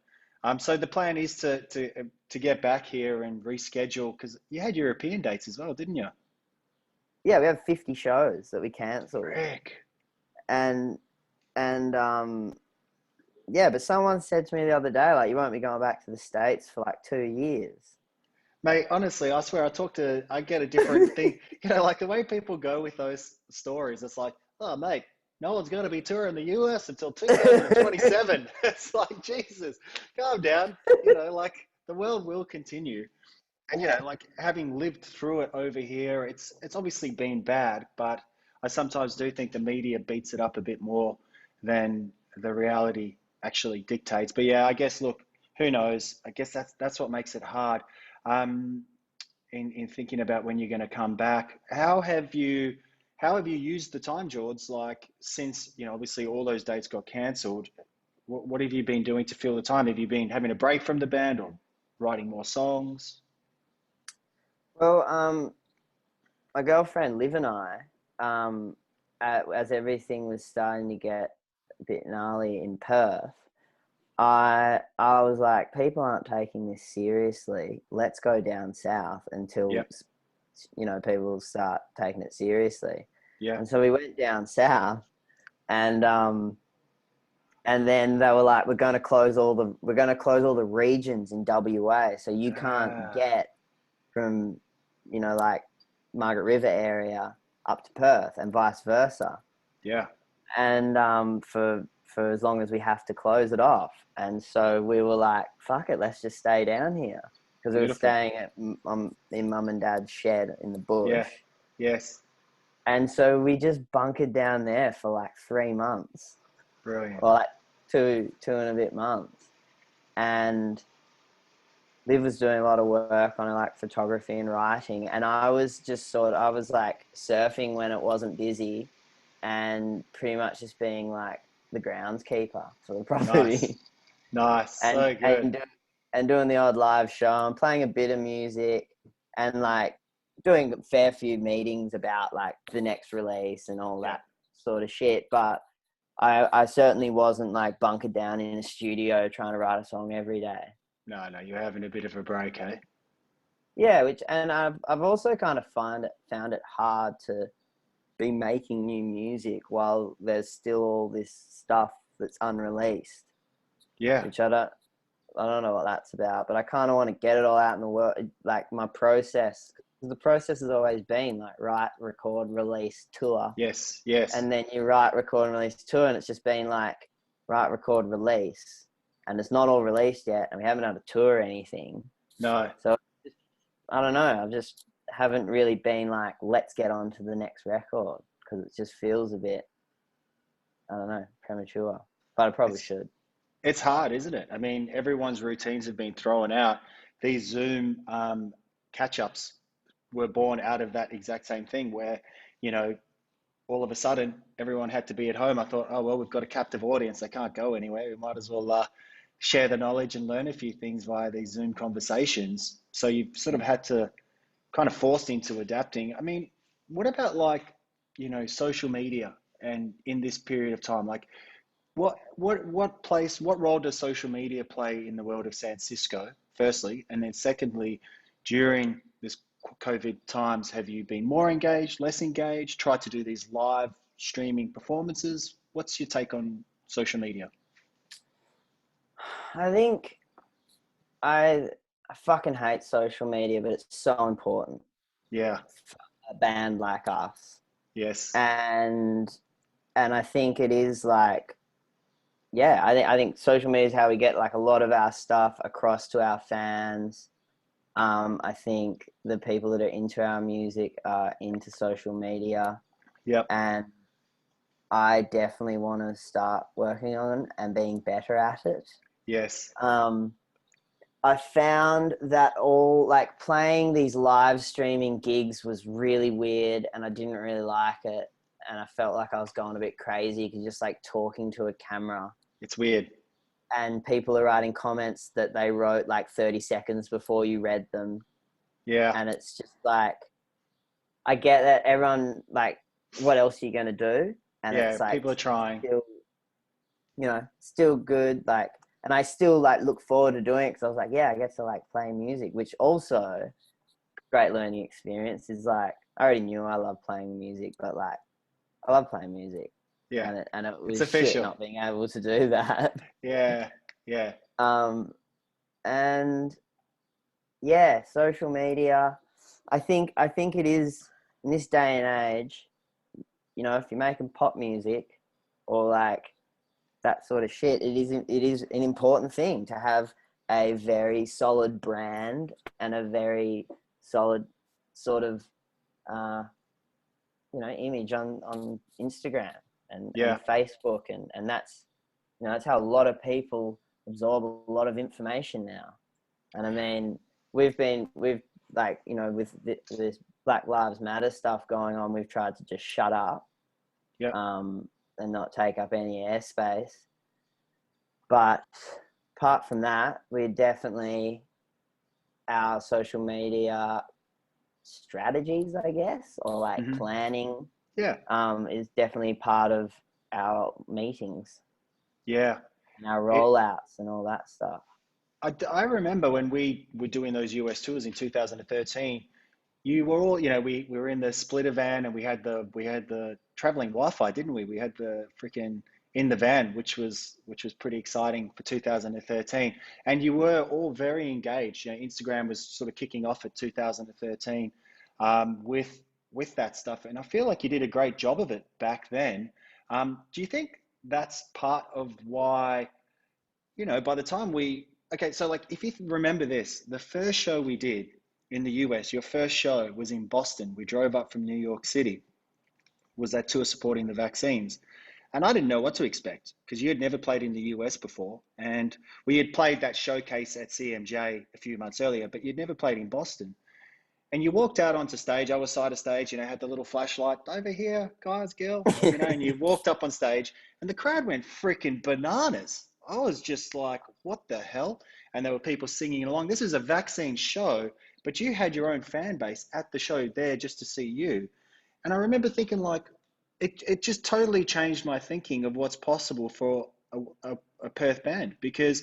S1: So the plan is to get back here and reschedule, because you had European dates as well, didn't you?
S2: Yeah, we have 50 shows that we cancelled.
S1: Frick.
S2: And yeah, but someone said to me the other day, like, you won't be going back to the States for like 2 years.
S1: Mate, honestly, I swear I get a different thing. Like the way people go with those stories, it's like, oh, mate, no one's going to be touring the US until 2027. It's like, Jesus, calm down. Like the world will continue. And, like having lived through it over here, it's obviously been bad, but I sometimes do think the media beats it up a bit more than the reality actually dictates. But yeah, I guess, look, who knows? I guess that's what makes it hard. In thinking about when you're going to come back. How have you used the time, George? Like, since obviously all those dates got cancelled, what have you been doing to fill the time? Have you been having a break from the band or writing more songs?
S2: Well, my girlfriend Liv and I, as everything was starting to get a bit gnarly in Perth, I was like, people aren't taking this seriously. Let's go down south until you know, people start taking it seriously.
S1: Yeah.
S2: And so we went down south, and then they were like, we're going to close all the regions in WA, so you can't get from, you know, like Margaret River area up to Perth and vice versa.
S1: Yeah.
S2: And for as long as we have to close it off. And so we were like, fuck it, let's just stay down here, because we were staying at in mum and dad's shed in the bush.
S1: Yeah. Yes.
S2: And so we just bunkered down there for like 3 months.
S1: Brilliant.
S2: Or like two and a bit months. And Liv was doing a lot of work on like photography and writing, and I was like surfing when it wasn't busy, and pretty much just being like the groundskeeper for the property.
S1: Nice.
S2: And,
S1: So good.
S2: And doing the odd live show and playing a bit of music, and like doing a fair few meetings about like the next release and all that sort of shit. But I certainly wasn't like bunkered down in a studio trying to write a song every day.
S1: No, you're having a bit of a break, eh?
S2: Yeah, and I've also kind of found it hard to be making new music while there's still all this stuff that's unreleased.
S1: Yeah.
S2: Which I don't know what that's about, but I kind of want to get it all out in the world. Like my process, the process has always been like write, record, release, tour.
S1: Yes.
S2: And then you write, record, and release, tour, and it's just been like write, record, release, and it's not all released yet, and we haven't had a tour or anything.
S1: No.
S2: So I don't know. I just haven't really been like, let's get on to the next record, because it just feels a bit, I don't know, premature. But I probably should.
S1: It's hard, isn't it? I mean, everyone's routines have been thrown out. These Zoom catch-ups were born out of that exact same thing where, you know, all of a sudden everyone had to be at home. I thought, oh, well, we've got a captive audience. They can't go anywhere. We might as well share the knowledge and learn a few things via these Zoom conversations. So you've sort of had to kind of forced into adapting. I mean, what about like, you know, social media and in this period of time, like, what role does social media play in the world of San Cisco, firstly? And then secondly, during this COVID times, have you been more engaged, less engaged, tried to do these live streaming performances? What's your take on social media?
S2: I think I fucking hate social media, but it's so important.
S1: Yeah.
S2: For a band like us.
S1: Yes.
S2: And I think it is like, yeah, I think social media is how we get like a lot of our stuff across to our fans. I think the people that are into our music are into social media.
S1: Yep.
S2: And I definitely want to start working on and being better at it.
S1: Yes.
S2: I found that all like playing these live streaming gigs was really weird, and I didn't really like it. And I felt like I was going a bit crazy because just like talking to a camera.
S1: It's weird.
S2: And people are writing comments that they wrote like 30 seconds before you read them.
S1: Yeah.
S2: And it's just like, I get that everyone, like, what else are you going to do? And
S1: yeah,
S2: it's like,
S1: people are trying.
S2: Still, you know, still good. Like, and I still like look forward to doing it because I was like, yeah, I get to like play music, which also great learning experience is like, I already knew I love playing music, but like, I love playing music.
S1: Yeah.
S2: And it was
S1: it's
S2: shit
S1: official.
S2: not being able to do that.
S1: Yeah.
S2: And yeah, social media. I think it is in this day and age, you know, if you're making pop music or like that sort of shit, it is an important thing to have a very solid brand and a very solid sort of you know, image on Instagram and Facebook and that's, you know, that's how a lot of people absorb a lot of information now. And I mean, we've like, you know, with this Black Lives Matter stuff going on, we've tried to just shut up and not take up any airspace. But apart from that, we're definitely, our social media strategies, I guess, or like planning is definitely part of our meetings and our rollouts and all that stuff.
S1: I remember when we were doing those US tours in 2013, you were all, we were in the splitter van, and we had the traveling Wi-Fi, didn't we? We had the freaking in the van, which was pretty exciting for 2013. And you were all very engaged. Instagram was sort of kicking off at 2013, with that stuff, and I feel like you did a great job of it back then. Do you think that's part of why? By the time okay, so like if you remember this, the first show we did in the US, your first show was in Boston. We drove up from New York City, was that tour supporting the vaccines. And I didn't know what to expect because you had never played in the US before. And we had played that showcase at CMJ a few months earlier, but you'd never played in Boston. And you walked out onto stage. I was side of stage, had the little flashlight over here, guys, girl, and you walked up on stage, and the crowd went freaking bananas. I was just like, what the hell? And there were people singing along. This is a vaccine show, but you had your own fan base at the show there just to see you. And I remember thinking, like, it just totally changed my thinking of what's possible for a Perth band, because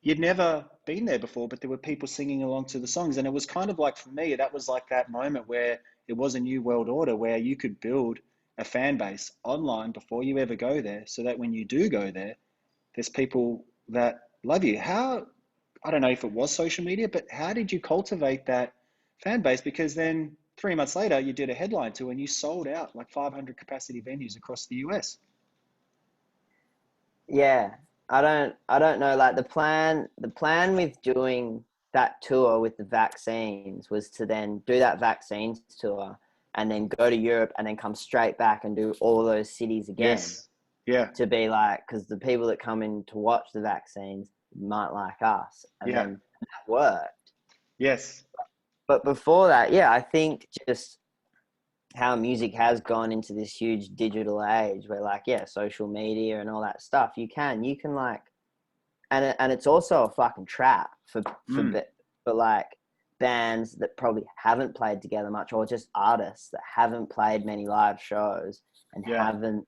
S1: you'd never been there before, but there were people singing along to the songs. And it was kind of like, for me, that was like that moment where it was a new world order, where you could build a fan base online before you ever go there, so that when you do go there, there's people that love you. I don't know if it was social media, but how did you cultivate that fan base? Because then 3 months later, you did a headline tour and you sold out like 500 capacity venues across the US.
S2: Yeah, I don't know. Like the plan with doing that tour with the vaccines was to then do that vaccines tour and then go to Europe and then come straight back and do all those cities again,
S1: Yes. Yeah.
S2: to be like, because the people that come in to watch the vaccines might like us, and
S1: Yeah.
S2: then that worked.
S1: Yes.
S2: But before that, yeah, I think just how music has gone into this huge digital age where, like, yeah, social media and all that stuff, you can like, and it's also a fucking trap
S1: Mm.
S2: for like bands that probably haven't played together much, or just artists that haven't played many live shows and
S1: Yeah.
S2: haven't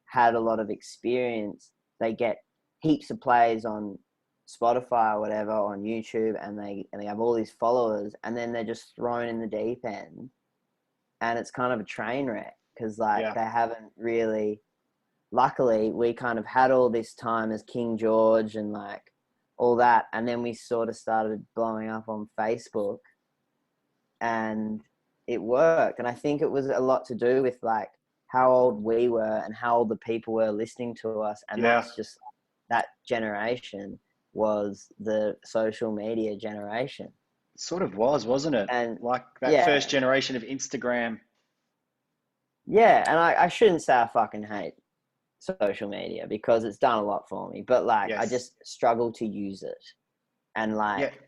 S2: had a lot of experience. They get heaps of plays on Spotify or whatever, on YouTube, and they have all these followers, and then they're just thrown in the deep end, and it's kind of a train wreck because, like,
S1: Yeah.
S2: they haven't really. Luckily, we kind of had all this time as King George and like all that, and then we sort of started blowing up on Facebook, and it worked. And I think it was a lot to do with like how old we were and how old the people were listening to us, and
S1: Yeah.
S2: that's just, that generation was the social media generation.
S1: It sort of was, wasn't it?
S2: And
S1: Like that first
S2: yeah,
S1: generation of Instagram.
S2: yeah, and I shouldn't say I fucking hate social media because it's done a lot for me, but like I
S1: Yes.
S2: just struggle to use it, and
S1: Yeah.
S2: like,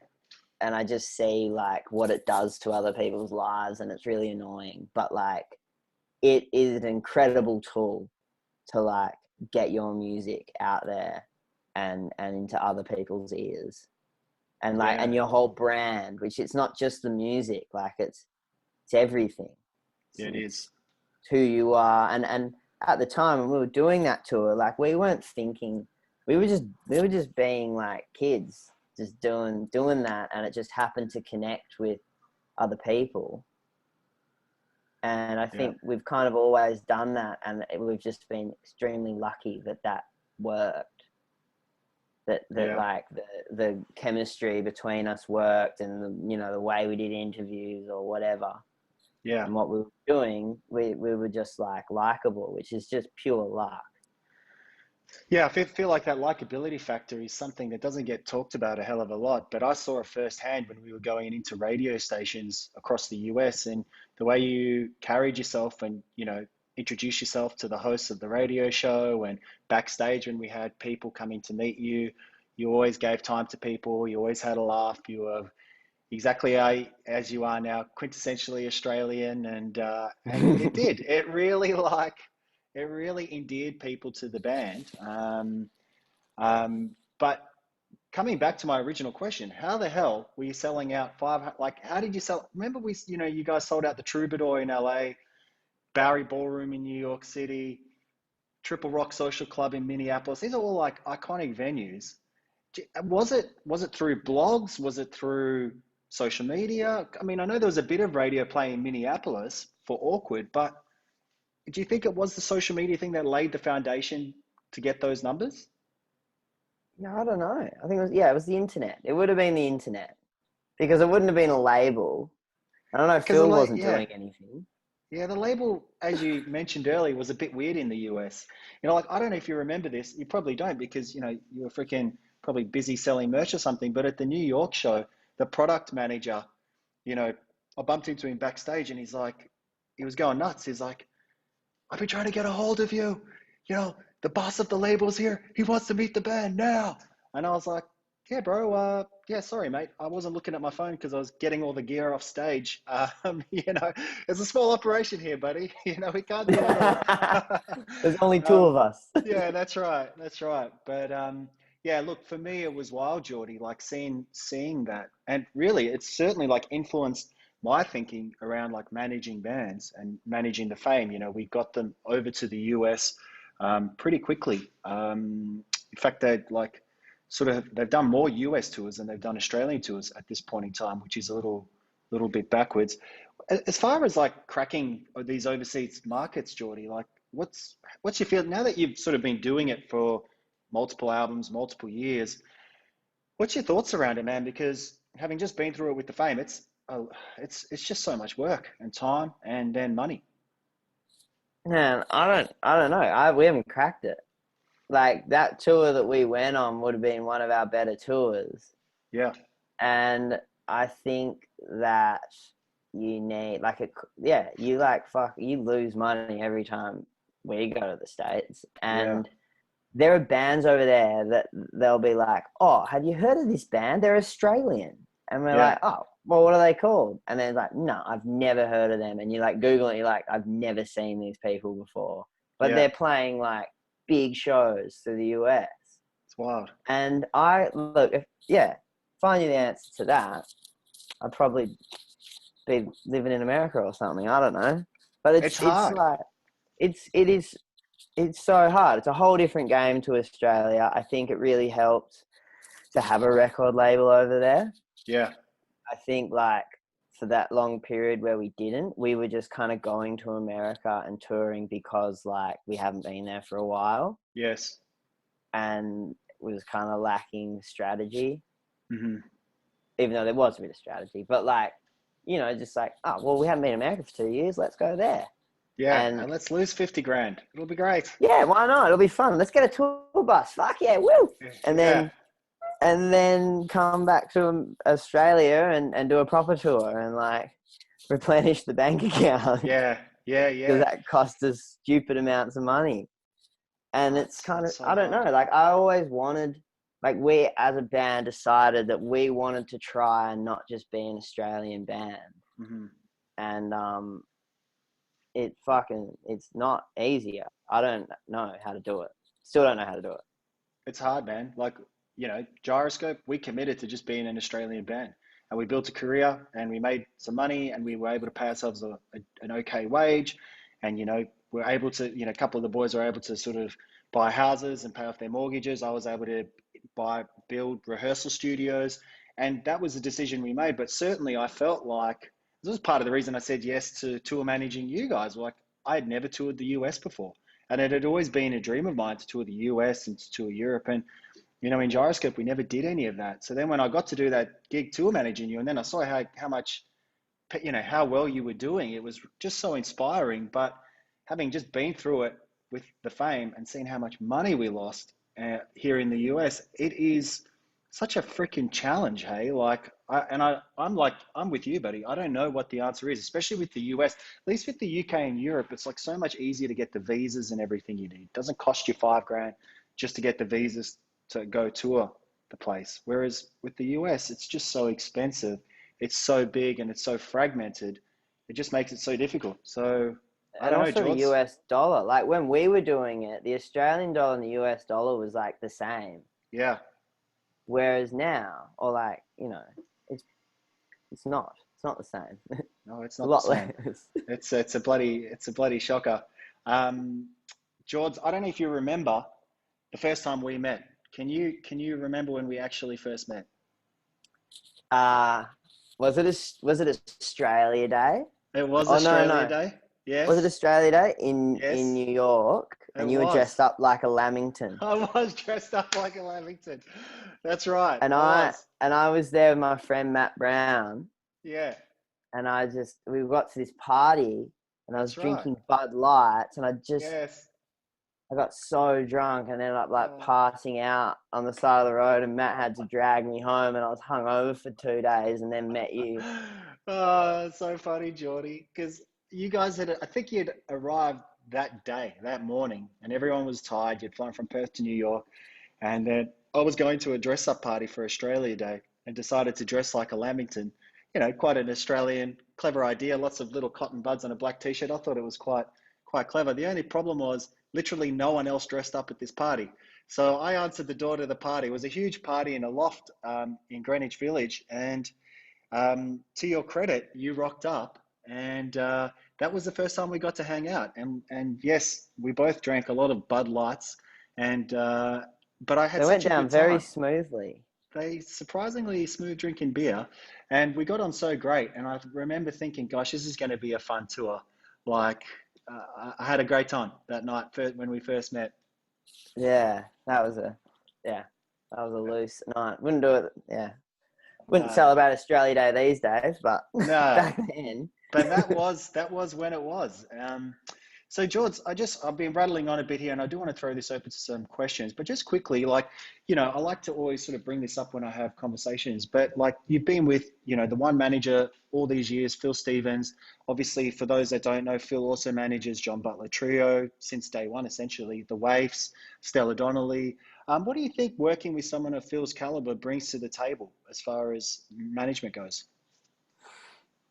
S2: and I just see like what it does to other people's lives, and it's really annoying, but like it is an incredible tool to like get your music out there and into other people's ears, and like,
S1: Yeah.
S2: and your whole brand, which it's not just the music, like it's everything.
S1: Yeah, it
S2: It's
S1: is.
S2: who you are. And at the time when we were doing that tour, like we weren't thinking, we were just being like kids, just doing that, and it just happened to connect with other people. And I
S1: Yeah.
S2: think we've kind of always done that, and we've just been extremely lucky that that worked, that
S1: Yeah.
S2: like the chemistry between us worked, and the way we did interviews or whatever,
S1: Yeah.
S2: and what we were doing, we were just like likable, which is just pure luck.
S1: Yeah, I feel like that likability factor is something that doesn't get talked about a hell of a lot, but I saw it firsthand when we were going into radio stations across the US, and the way you carried yourself and, introduce yourself to the hosts of the radio show, and backstage when we had people coming to meet you, you always gave time to people, you always had a laugh, you were exactly as you are now, quintessentially Australian, and it did. It really endeared people to the band. But coming back to my original question, how the hell were you selling out five? Like, how did you sell? Remember, you guys sold out the Troubadour in LA, Bowery Ballroom in New York City, Triple Rock Social Club in Minneapolis. These are all like iconic venues. Was it through blogs? Was it through social media? I mean, I know there was a bit of radio play in Minneapolis for Awkward, but do you think it was the social media thing that laid the foundation to get those numbers?
S2: No, I don't know. I think it was the internet. It would have been the internet because it wouldn't have been a label. I don't know.
S1: Because
S2: Phil wasn't
S1: yeah,
S2: doing anything.
S1: yeah, the label, as you mentioned earlier, was a bit weird in the US. You know, like I don't know if you remember this. You probably don't because you know you were freaking probably busy selling merch or something. But at the New York show, the product manager, you know, I bumped into him backstage and he's like, he was going nuts. He's like, I've been trying to get a hold of you. You know, the boss of the label's here. He wants to meet the band now. And I was like, yeah, bro. Yeah, sorry, mate. I wasn't looking at my phone because I was getting all the gear off stage. You know, it's a small operation here, buddy. You know, we can't do it all.
S2: There's only two
S1: um,
S2: of us.
S1: yeah, that's right. That's right. But yeah, look, for me, it was wild, Geordie, like seeing that. And really, it's certainly like influenced my thinking around like managing bands and managing the fame. You know, we got them over to the US pretty quickly. In fact, they like they've done more US tours than they've done Australian tours at this point in time, which is a little bit backwards. As far as like cracking these overseas markets, Geordie, like what's your feel now that you've sort of been doing it for multiple albums, multiple years? What's your thoughts around it, man? Because having just been through it with the fame, it's just so much work and time and then money.
S2: Man, I don't know. We haven't cracked it. Like that tour that we went on would have been one of our better tours.
S1: Yeah,
S2: And I think that you need like you like fuck you lose money every time we go to the States.
S1: yeah,
S2: And there are bands over there that they'll be like, oh, have you heard of this band? They're Australian. And we're
S1: yeah,
S2: like, oh, well, what are they called? And then it's like, no, I've never heard of them. And you like Google it, you're like, I've never seen these people before. But
S1: yeah.
S2: they're playing like big shows through the US.
S1: It's wild.
S2: And I look, find you the answer to that, I'd probably be living in America or something. I don't know. But
S1: It's
S2: it's
S1: hard.
S2: like it is it's so hard. It's a whole different game to Australia. I think it really helped to have a record label over there.
S1: Yeah.
S2: I think like for that long period where we were just kind of going to America and touring because like we haven't been there for a while
S1: Yes.
S2: and was kind of lacking strategy,
S1: Hmm.
S2: even though there was a bit of strategy. But like, just like, oh, well, we haven't been in America for 2 years. Let's go there.
S1: Yeah.
S2: And
S1: And let's lose 50 grand. It'll be great.
S2: yeah, why not? It'll be fun. Let's get a tour bus. Fuck yeah, woo! And
S1: Yeah.
S2: then come back to Australia and do a proper tour and like replenish the bank account
S1: Yeah. Yeah.
S2: because
S1: Yeah.
S2: that cost us stupid amounts of money. And
S1: Oh,
S2: it's kind
S1: it's
S2: of,
S1: so
S2: I don't know,
S1: hard.
S2: like I always wanted, like we as a band decided that we wanted to try and not just be an Australian band.
S1: Hmm.
S2: And it's not easy. I don't know how to do it. Still don't know how to do it.
S1: It's hard, man. Like, you know, Gyroscope, we committed to just being an Australian band. And we built a career and we made some money and we were able to pay ourselves an okay wage. And, you know, we're able to, you know, a couple of the boys were able to sort of buy houses and pay off their mortgages. I was able to build rehearsal studios. And that was a decision we made. But certainly I felt like this was part of the reason I said yes to tour managing you guys. Like, I had never toured the US before. And it had always been a dream of mine to tour the US and to tour Europe. And, you know, in Gyroscope, we never did any of that. So then when I got to do that gig tour managing you, and then I saw how much, you know, how well you were doing, it was just so inspiring. But having just been through it with the fame and seeing how much money we lost here in the US, it is such a freaking challenge, hey? Like, I'm with you, buddy. I don't know what the answer is, especially with the US. At least with the UK and Europe, it's like so much easier to get the visas and everything you need. It doesn't cost you 5 grand just to get the visas to go tour the place. Whereas with the US, it's just so expensive. It's so big and it's so fragmented. It just makes it so difficult. So I
S2: And
S1: don't know,
S2: also the
S1: George.
S2: US dollar. Like when we were doing it, the Australian dollar and the US dollar was like the same.
S1: Yeah.
S2: Whereas now, or like, it's it's not. It's not the same.
S1: No, it's
S2: It's a
S1: not the
S2: lot
S1: same.
S2: less.
S1: It's a bloody shocker. Um, George, I don't know if you remember the first time we met. Can you remember when we actually first met?
S2: Uh Was it Australia Day?
S1: It was
S2: Oh no,
S1: Australia
S2: no.
S1: Day.
S2: Was it
S1: Yes,
S2: Australia Day in
S1: yes,
S2: New York?
S1: it
S2: And you were
S1: was.
S2: dressed up like a Lamington.
S1: I was dressed up like a Lamington. That's right.
S2: And
S1: I
S2: I
S1: was.
S2: and I was there with my friend Matt Brown,
S1: Yeah,
S2: and we got to this party, and I was
S1: that's right.
S2: drinking Bud Lights, and
S1: Yes.
S2: I got so drunk and ended up like
S1: Oh.
S2: passing out on the side of the road, and Matt had to drag me home, and I was hungover for 2 days, and then met you.
S1: Oh, it's so funny, Geordie, because you guys had, I think you had arrived that day, that morning, and everyone was tired. You'd flown from Perth to New York, and then I was going to a dress-up party for Australia Day and decided to dress like a Lamington. You know, quite an Australian, clever idea. Lots of little cotton buds on a black t-shirt. I thought it was quite clever. The only problem was literally no one else dressed up at this party. So I answered the door to the party. It was a huge party in a loft in Greenwich Village, and to your credit, you rocked up, and that was the first time we got to hang out. And yes, we both drank a lot of Bud Lights, and but I had
S2: They went
S1: such a
S2: down
S1: good
S2: very
S1: time.
S2: smoothly.
S1: They surprisingly smooth drinking beer, and we got on so great. And I remember thinking, "Gosh, this is going to be a fun tour." Like, I had a great time that night when we first met.
S2: Yeah, yeah, that was a loose night. Wouldn't do it. Yeah, wouldn't
S1: No,
S2: celebrate Australia Day these days, but
S1: no,
S2: back then.
S1: but that was when it was. So George, I've been rattling on a bit here, and I do want to throw this open to some questions. But just quickly, like, I like to always sort of bring this up when I have conversations. But like, you've been with the one manager all these years, Phil Stevens. Obviously, for those that don't know, Phil also manages John Butler Trio since day one, essentially the Waifs, Stella Donnelly. What do you think working with someone of Phil's caliber brings to the table as far as management goes?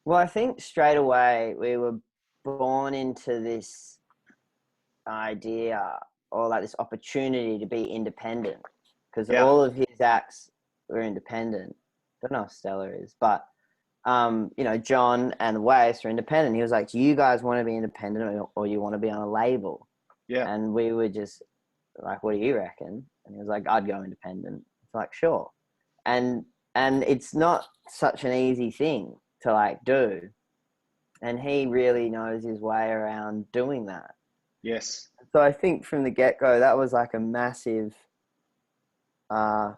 S2: Well, I think straight away we were born into this idea or like this opportunity to be independent because
S1: Yeah,
S2: all of his acts were independent. Don't know if Stella is, but John and Wace are independent. He was like, "Do you guys want to be independent or you want to be on a label?"
S1: yeah,
S2: And we were just like, "What do you reckon?" And he was like, "I'd go independent." It's like, sure. And it's not such an easy thing to like do. And he really knows his way around doing that.
S1: yes.
S2: So I think from the get go, that was like a massive uh,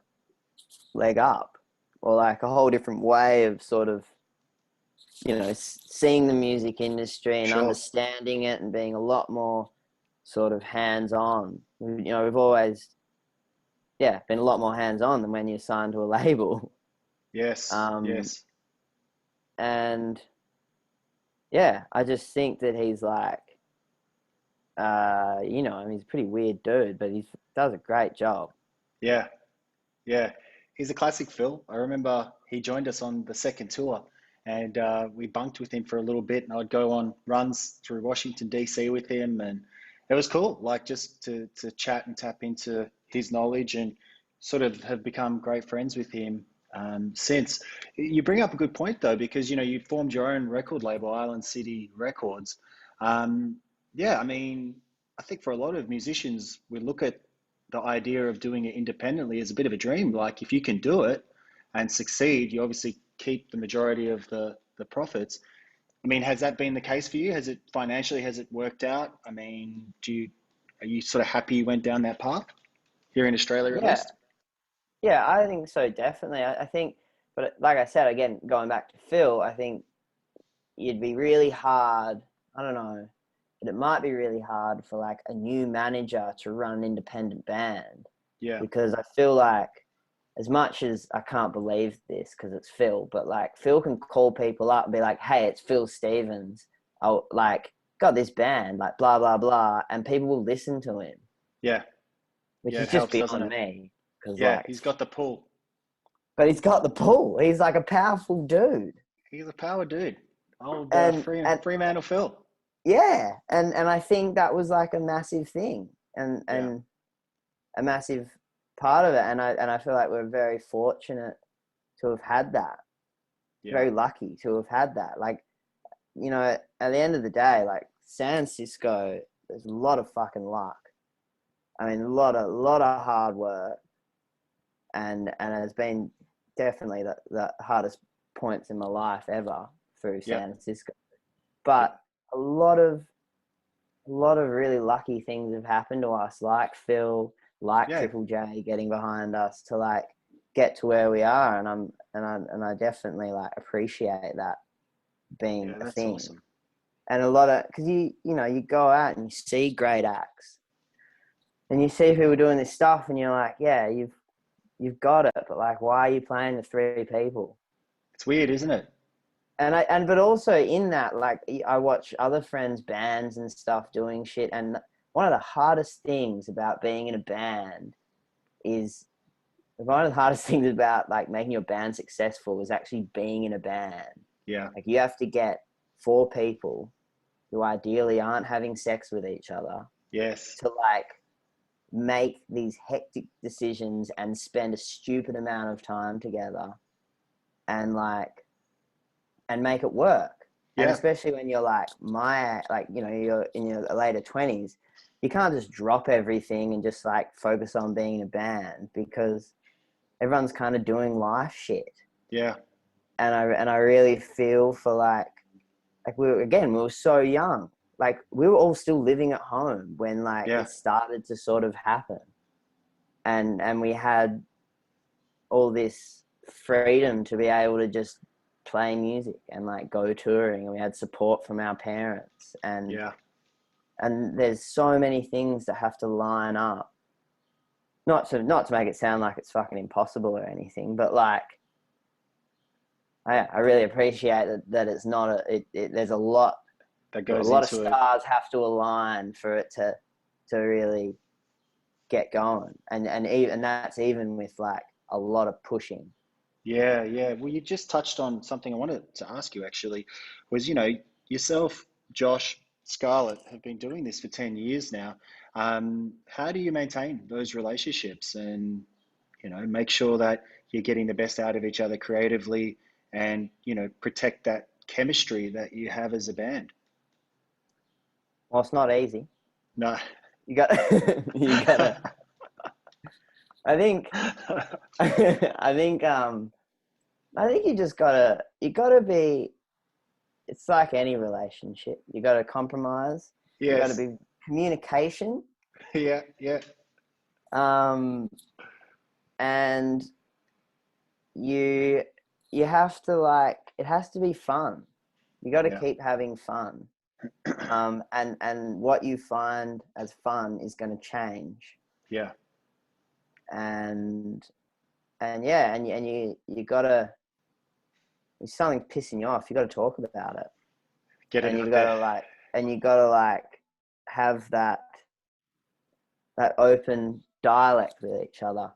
S2: leg up, or like a whole different way of sort of, seeing the music industry and
S1: Sure.
S2: understanding it and being a lot more sort of hands on. We've always, yeah, been a lot more hands on than when you're signed to a label.
S1: Yes.
S2: Um,
S1: Yes.
S2: and yeah, I just think that he's like, I mean, he's a pretty weird dude, but he does a great job.
S1: Yeah. Yeah. He's a classic Phil. I remember he joined us on the second tour, and we bunked with him for a little bit, and I'd go on runs through Washington DC with him, and it was cool, like just to chat and tap into his knowledge, and sort of have become great friends with him since. You bring up a good point though, because you formed your own record label, Island City Records. Um, yeah, I mean, I think for a lot of musicians, we look at the idea of doing it independently as a bit of a dream. Like if you can do it and succeed, you obviously keep the majority of the profits. I mean, has that been the case for you? Has it financially, has it worked out? I mean, are you sort of happy you went down that path here in Australia at
S2: Yeah,
S1: least?
S2: yeah, I think so, definitely. I think, but like I said, again, going back to Phil, I think it'd be really hard. I don't know, but it might be really hard for like a new manager to run an independent band
S1: Yeah,
S2: because I feel like, as much as I can't believe this because it's Phil, but like Phil can call people up and be like, "Hey, it's Phil Stevens. Oh, like got this band, like blah blah blah," and people will listen to him,
S1: yeah,
S2: which
S1: yeah.
S2: is
S1: It
S2: just
S1: helps, doesn't
S2: beyond
S1: it?
S2: me. Because
S1: Yeah,
S2: like,
S1: he's got the pull.
S2: but he's got the pull. He's like a powerful dude,
S1: He's a power dude. Old
S2: and and
S1: Fremantle Phil.
S2: yeah, and I think that was like a massive thing, and
S1: Yeah,
S2: a massive part of it, and I feel like we're very fortunate to have had that.
S1: yeah,
S2: Very lucky to have had that. Like, at the end of the day, like San Cisco, there's a lot of fucking luck. I mean, a lot of hard work, and it's been definitely the hardest points in my life ever through
S1: Yeah.
S2: San Cisco.
S1: Yeah.
S2: But a lot of really lucky things have happened to us, like Phil, like
S1: Yeah.
S2: Triple J getting behind us to like get to where we are, and I definitely like appreciate that being
S1: Yeah,
S2: a
S1: that's
S2: thing.
S1: awesome.
S2: And a lot of, because you know, you go out and you see great acts and you see people doing this stuff and you're like, yeah, you've got it, but like, why are you playing to 3 people?
S1: It's weird, isn't it?
S2: But also in that, like, I watch other friends' bands and stuff doing shit, and one of the hardest things about being in a band is one of the hardest things about like making your band successful is actually being in a band.
S1: Yeah.
S2: Like, you have to get 4 people who ideally aren't having sex with each other
S1: Yes.
S2: to like make these hectic decisions and spend a stupid amount of time together and like and make it work. And
S1: Yeah.
S2: especially when you're like you know, you're in your later 20s, you can't just drop everything and just like focus on being in a band, because everyone's kind of doing life shit.
S1: Yeah.
S2: And I really feel for like we were so young. Like, we were all still living at home when like
S1: Yeah.
S2: it started to sort of happen. And we had all this freedom to be able to just play music and like go touring, and we had support from our parents,
S1: Yeah.
S2: and there's so many things that have to line up, not to make it sound like it's fucking impossible or anything, but like I really appreciate that it's not there's a lot
S1: That
S2: a
S1: goes
S2: lot of
S1: into it.
S2: stars have to align for it to really get going, and that's even with like a lot of pushing.
S1: Yeah, yeah. Well, you just touched on something I wanted to ask you actually, was, yourself, Josh, Scarlett have been doing this for 10 years now. How do you maintain those relationships and, make sure that you're getting the best out of each other creatively and, protect that chemistry that you have as a band?
S2: Well, it's not easy.
S1: No.
S2: You got you gotta. I think I think you just gotta be. It's like any relationship. You gotta compromise. You gotta
S1: Yes.
S2: be communication.
S1: Yeah, yeah,
S2: Um, and you you have to like, it has to be fun. You got to
S1: yeah,
S2: keep having fun. And what you find as fun is going to change.
S1: yeah.
S2: And yeah, you gotta, if something's pissing you off, you gotta talk about it.
S1: Get it
S2: And
S1: out there.
S2: you gotta like have that open dialect with each other.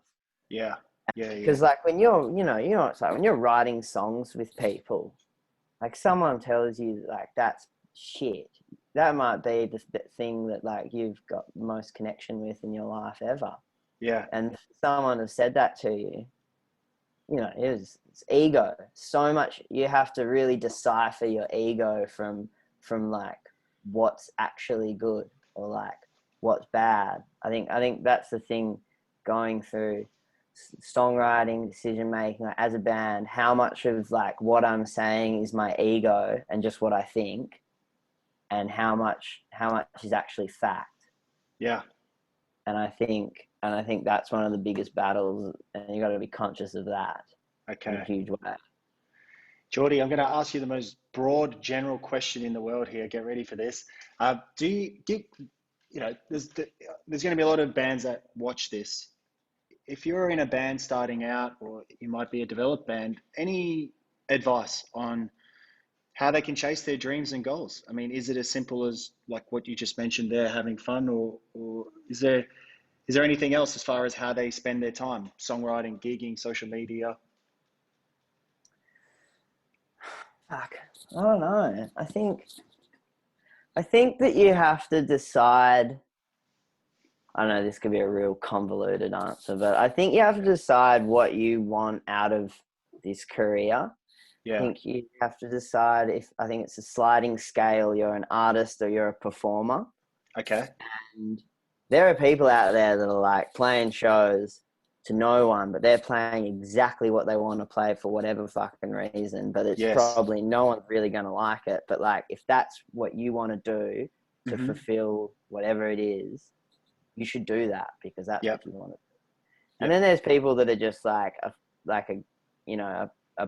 S1: Yeah, yeah, yeah,
S2: Because like when it's like when you're writing songs with people, like someone tells you like that's shit, that might be the thing that like you've got the most connection with in your life ever.
S1: yeah,
S2: And someone has said that to you, it's ego. So much, you have to really decipher your ego from like what's actually good or like what's bad. I think that's the thing, going through songwriting, decision making, like, as a band, how much of like what I'm saying is my ego and just what I think, and how much is actually fact.
S1: yeah.
S2: And I think that's one of the biggest battles, and you got to be conscious of that in a
S1: Okay.
S2: huge way.
S1: Jordi, I'm going to ask you the most broad, general question in the world here. Get ready for this. Do you get, there's going to be a lot of bands that watch this. If you're in a band starting out, or you might be a developed band, any advice on how they can chase their dreams and goals? I mean, is it as simple as like what you just mentioned there, having fun, or is there anything else as far as how they spend their time, songwriting, gigging, social media?
S2: Fuck, I don't know. I think that you have to decide. I know this could be a real convoluted answer, but I think you have to decide what you want out of this career. I
S1: Yeah.
S2: think you have to decide if, I think it's a sliding scale, you're an artist or you're a performer.
S1: Okay.
S2: And there are people out there that are like playing shows to no one, but they're playing exactly what they want to play for whatever fucking reason, but it's
S1: Yes.
S2: probably no one's really going to like it. But like, if that's what you want to do to
S1: Mm-hmm.
S2: fulfill whatever it is, you should do that because that's
S1: Yep.
S2: what you want to do. And
S1: Yep.
S2: then there's people that are just like a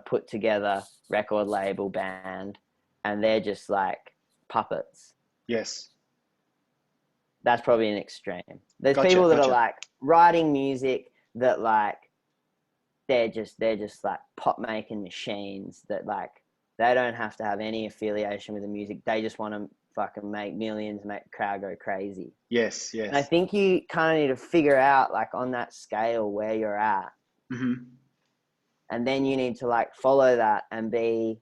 S2: put together record label band, and they're just like puppets.
S1: Yes.
S2: That's probably an extreme. There's
S1: Gotcha.
S2: people that are
S1: Gotcha.
S2: like writing music that like they're just like pop making machines that like they don't have to have any affiliation with the music. They just want to fucking make millions, make the crowd go crazy.
S1: Yes.
S2: And I
S1: Yes.
S2: think you kind of need to figure out like on that scale where you're at.
S1: Mm-hmm.
S2: And then you need to like follow that and be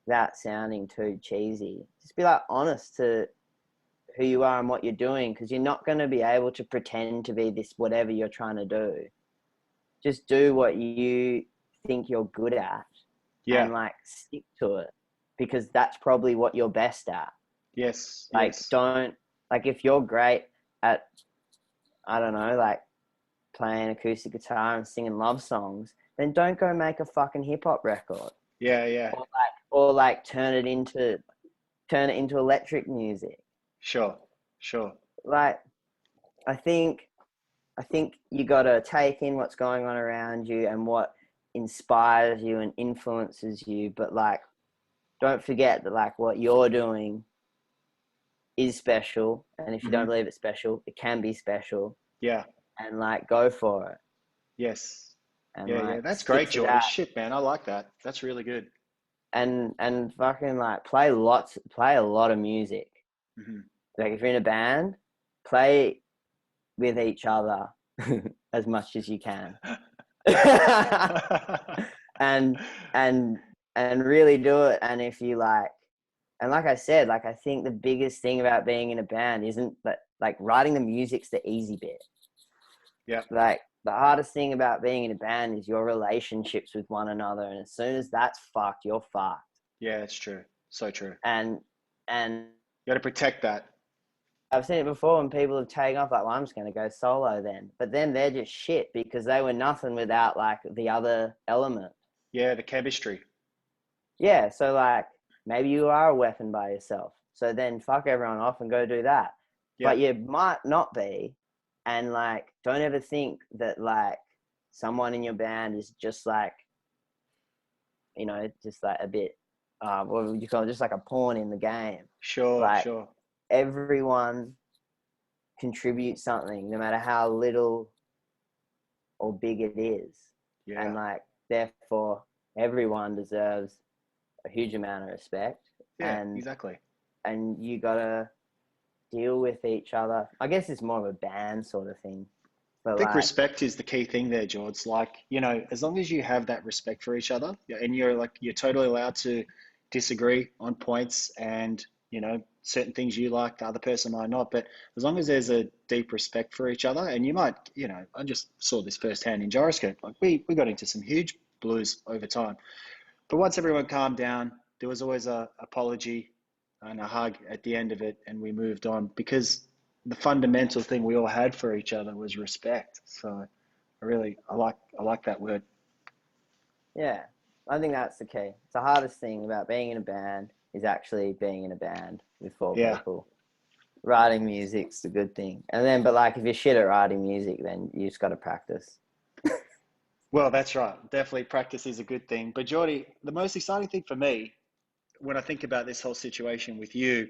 S2: without sounding too cheesy. Just be like honest to who you are and what you're doing, because you're not going to be able to pretend to be this whatever you're trying to do. Just do what you think you're good at
S1: Yeah.
S2: and like stick to it, because that's probably what you're best at.
S1: Yes.
S2: Like
S1: Yes.
S2: don't, like if you're great at, I don't know, like playing acoustic guitar and singing love songs, then don't go make a fucking hip hop record.
S1: Yeah. Yeah.
S2: Or like turn it into electric music.
S1: Sure. Sure.
S2: Like I think you got to take in what's going on around you and what inspires you and influences you, but like don't forget that like what you're doing is special, and if you don't
S1: Mm-hmm.
S2: believe it's special, it can be special,
S1: Yeah.
S2: and like go for it
S1: Yes.
S2: and
S1: Yeah. Yeah.
S2: like
S1: That's
S2: stick
S1: great,
S2: to
S1: Jordy.
S2: that,
S1: Shit, man. I like that. That's really good.
S2: and fucking like play a lot of music.
S1: Mm-hmm.
S2: Like if you're in a band, play with each other as much as you can. and and really do it. And if you like, and like I said, like I think the biggest thing about being in a band isn't that like writing the music's the easy bit.
S1: Yeah.
S2: Like the hardest thing about being in a band is your relationships with one another, and as soon as that's fucked, you're fucked.
S1: Yeah, it's true. So true.
S2: And
S1: You got to protect that.
S2: I've seen it before when people have taken off like, well, I'm just going to go solo then, but then they're just shit because they were nothing without like the other element.
S1: Yeah, the chemistry.
S2: Yeah, so like maybe you are a weapon by yourself. So then fuck everyone off and go do that.
S1: Yeah.
S2: But you might not be. And like don't ever think that like someone in your band is just like, you know, just like a bit what would you call it? Just like a pawn in the game.
S1: Sure,
S2: Like
S1: sure.
S2: everyone contributes something, no matter how little or big it is.
S1: Yeah.
S2: And like therefore everyone deserves a huge amount of respect.
S1: Yeah,
S2: and
S1: exactly.
S2: and you gotta deal with each other. I guess it's more of a band sort of thing.
S1: I
S2: But
S1: think
S2: like
S1: respect is the key thing there, George. Like, you know, as long as you have that respect for each other, and you're totally allowed to disagree on points and, you know, certain things you like, the other person might not. But as long as there's a deep respect for each other, and you might, you know, I just saw this firsthand in Gyroscope. Like we got into some huge blues over time. But once everyone calmed down, there was always a apology and a hug at the end of it, and we moved on because the fundamental thing we all had for each other was respect. So I like that word.
S2: yeah, I think that's the key. It's the hardest thing about being in a band is actually being in a band with four
S1: Yeah.
S2: people. Writing music's the good thing. And then but like if you're shit at writing music, then you just gotta practice.
S1: Well, that's right. Definitely practice is a good thing. But Jordy, the most exciting thing for me when I think about this whole situation with you,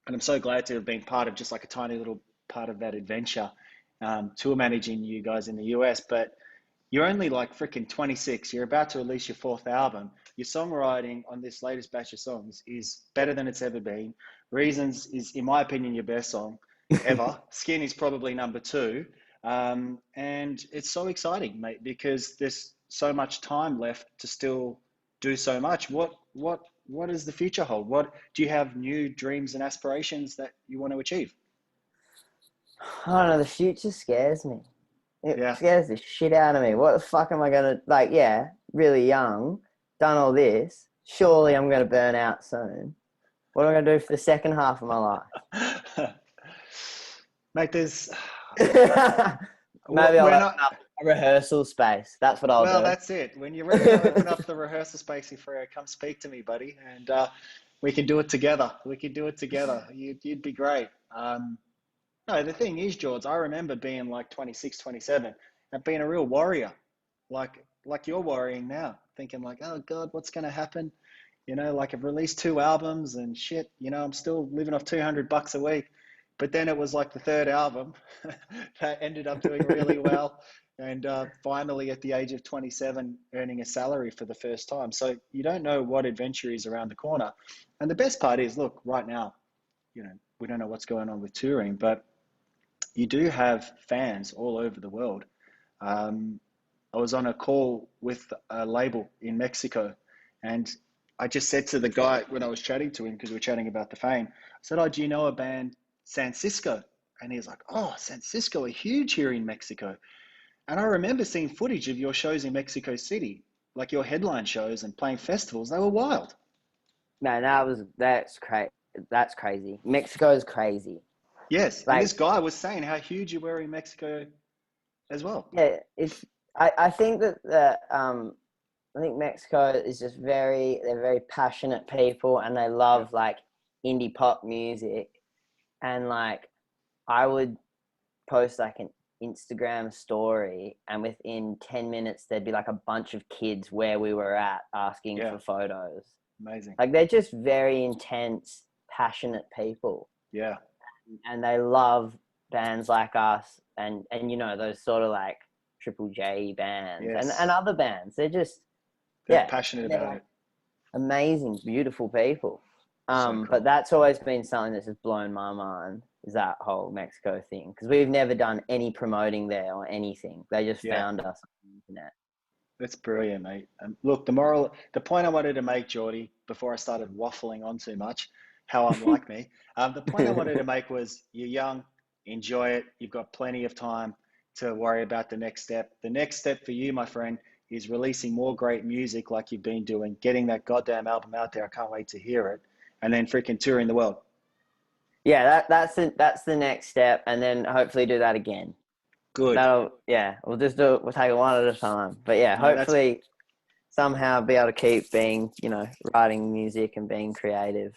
S1: and I'm so glad to have been part of just like a tiny little part of that adventure, tour managing you guys in the US, but you're only like freaking 26. You're about to release your fourth album. Your songwriting on this latest batch of songs is better than it's ever been. Reasons is, in my opinion, your best song ever. Skin is probably number two. And it's so exciting, mate, because there's so much time left to still do so much. What does the future hold? What do you have new dreams and aspirations that you want to achieve?
S2: I don't know, the future scares me. It
S1: Yeah.
S2: scares the shit out of me. What the fuck am I gonna like? Yeah, really young, done all this. Surely I'm gonna burn out soon. What am I gonna do for the second half of my life?
S1: Mate, there's
S2: Maybe I'll
S1: we're
S2: have
S1: not.
S2: enough A rehearsal space. That's what I'll
S1: Well,
S2: do.
S1: that's it. When you're ready to open up the rehearsal space in Freo, come speak to me, buddy, and we can do it together. We can do it together. You'd be great. No, the thing is, George, I remember being like 26, 27, and being a real warrior, like you're worrying now, thinking like, oh God, what's going to happen? You know, like I've released 2 albums and shit, you know, I'm still living off $200 a week. But then it was like the third album that ended up doing really well. And finally, at the age of 27, earning a salary for the first time. So you don't know what adventure is around the corner. And the best part is, look, right now, you know, we don't know what's going on with touring, but you do have fans all over the world. Um, I was on a call with a label in Mexico, and I just said to the guy when I was chatting to him, because we were chatting about the fame, I said, "Oh, do you know a band, San Cisco?" And he was like, "Oh, San Cisco are huge here in Mexico." And I remember seeing footage of your shows in Mexico City, like your headline shows and playing festivals. They were wild.
S2: Man, that's crazy. Mexico is crazy.
S1: Yes, and
S2: Like,
S1: this guy was saying how huge you were in Mexico as well.
S2: yeah, it's. I think I think Mexico is just they're very passionate people, and they
S1: Yeah,
S2: love like indie pop music. And like, I would post like an Instagram story, and within 10 minutes, there'd be like a bunch of kids where we were at asking
S1: yeah,
S2: for photos.
S1: amazing.
S2: Like, they're just very intense, passionate people,
S1: Yeah,
S2: and they love bands like us, and you know, those sort of like Triple J bands and
S1: yes,
S2: other bands. They're just,
S1: they're
S2: yeah,
S1: passionate
S2: they're
S1: about
S2: like
S1: it.
S2: amazing, beautiful people.
S1: So
S2: But
S1: cool.
S2: that's always been something that's just blown my mind, is that whole Mexico thing, because we've never done any promoting there or anything. They just
S1: Yeah.
S2: found us on the internet.
S1: That's brilliant, mate. Look, the point I wanted to make, Geordie, before I started waffling on too much, how unlike me, the point I wanted to make was you're young, enjoy it. You've got plenty of time to worry about the next step. The next step for you, my friend, is releasing more great music like you've been doing, getting that goddamn album out there. I can't wait to hear it. And then freaking touring the world.
S2: Yeah, that's the next step, and then hopefully do that again.
S1: Good.
S2: That'll Yeah, we'll just do it. We'll take it one at a time. But yeah,
S1: No, that's
S2: hopefully somehow be able to keep being, writing music and being creative.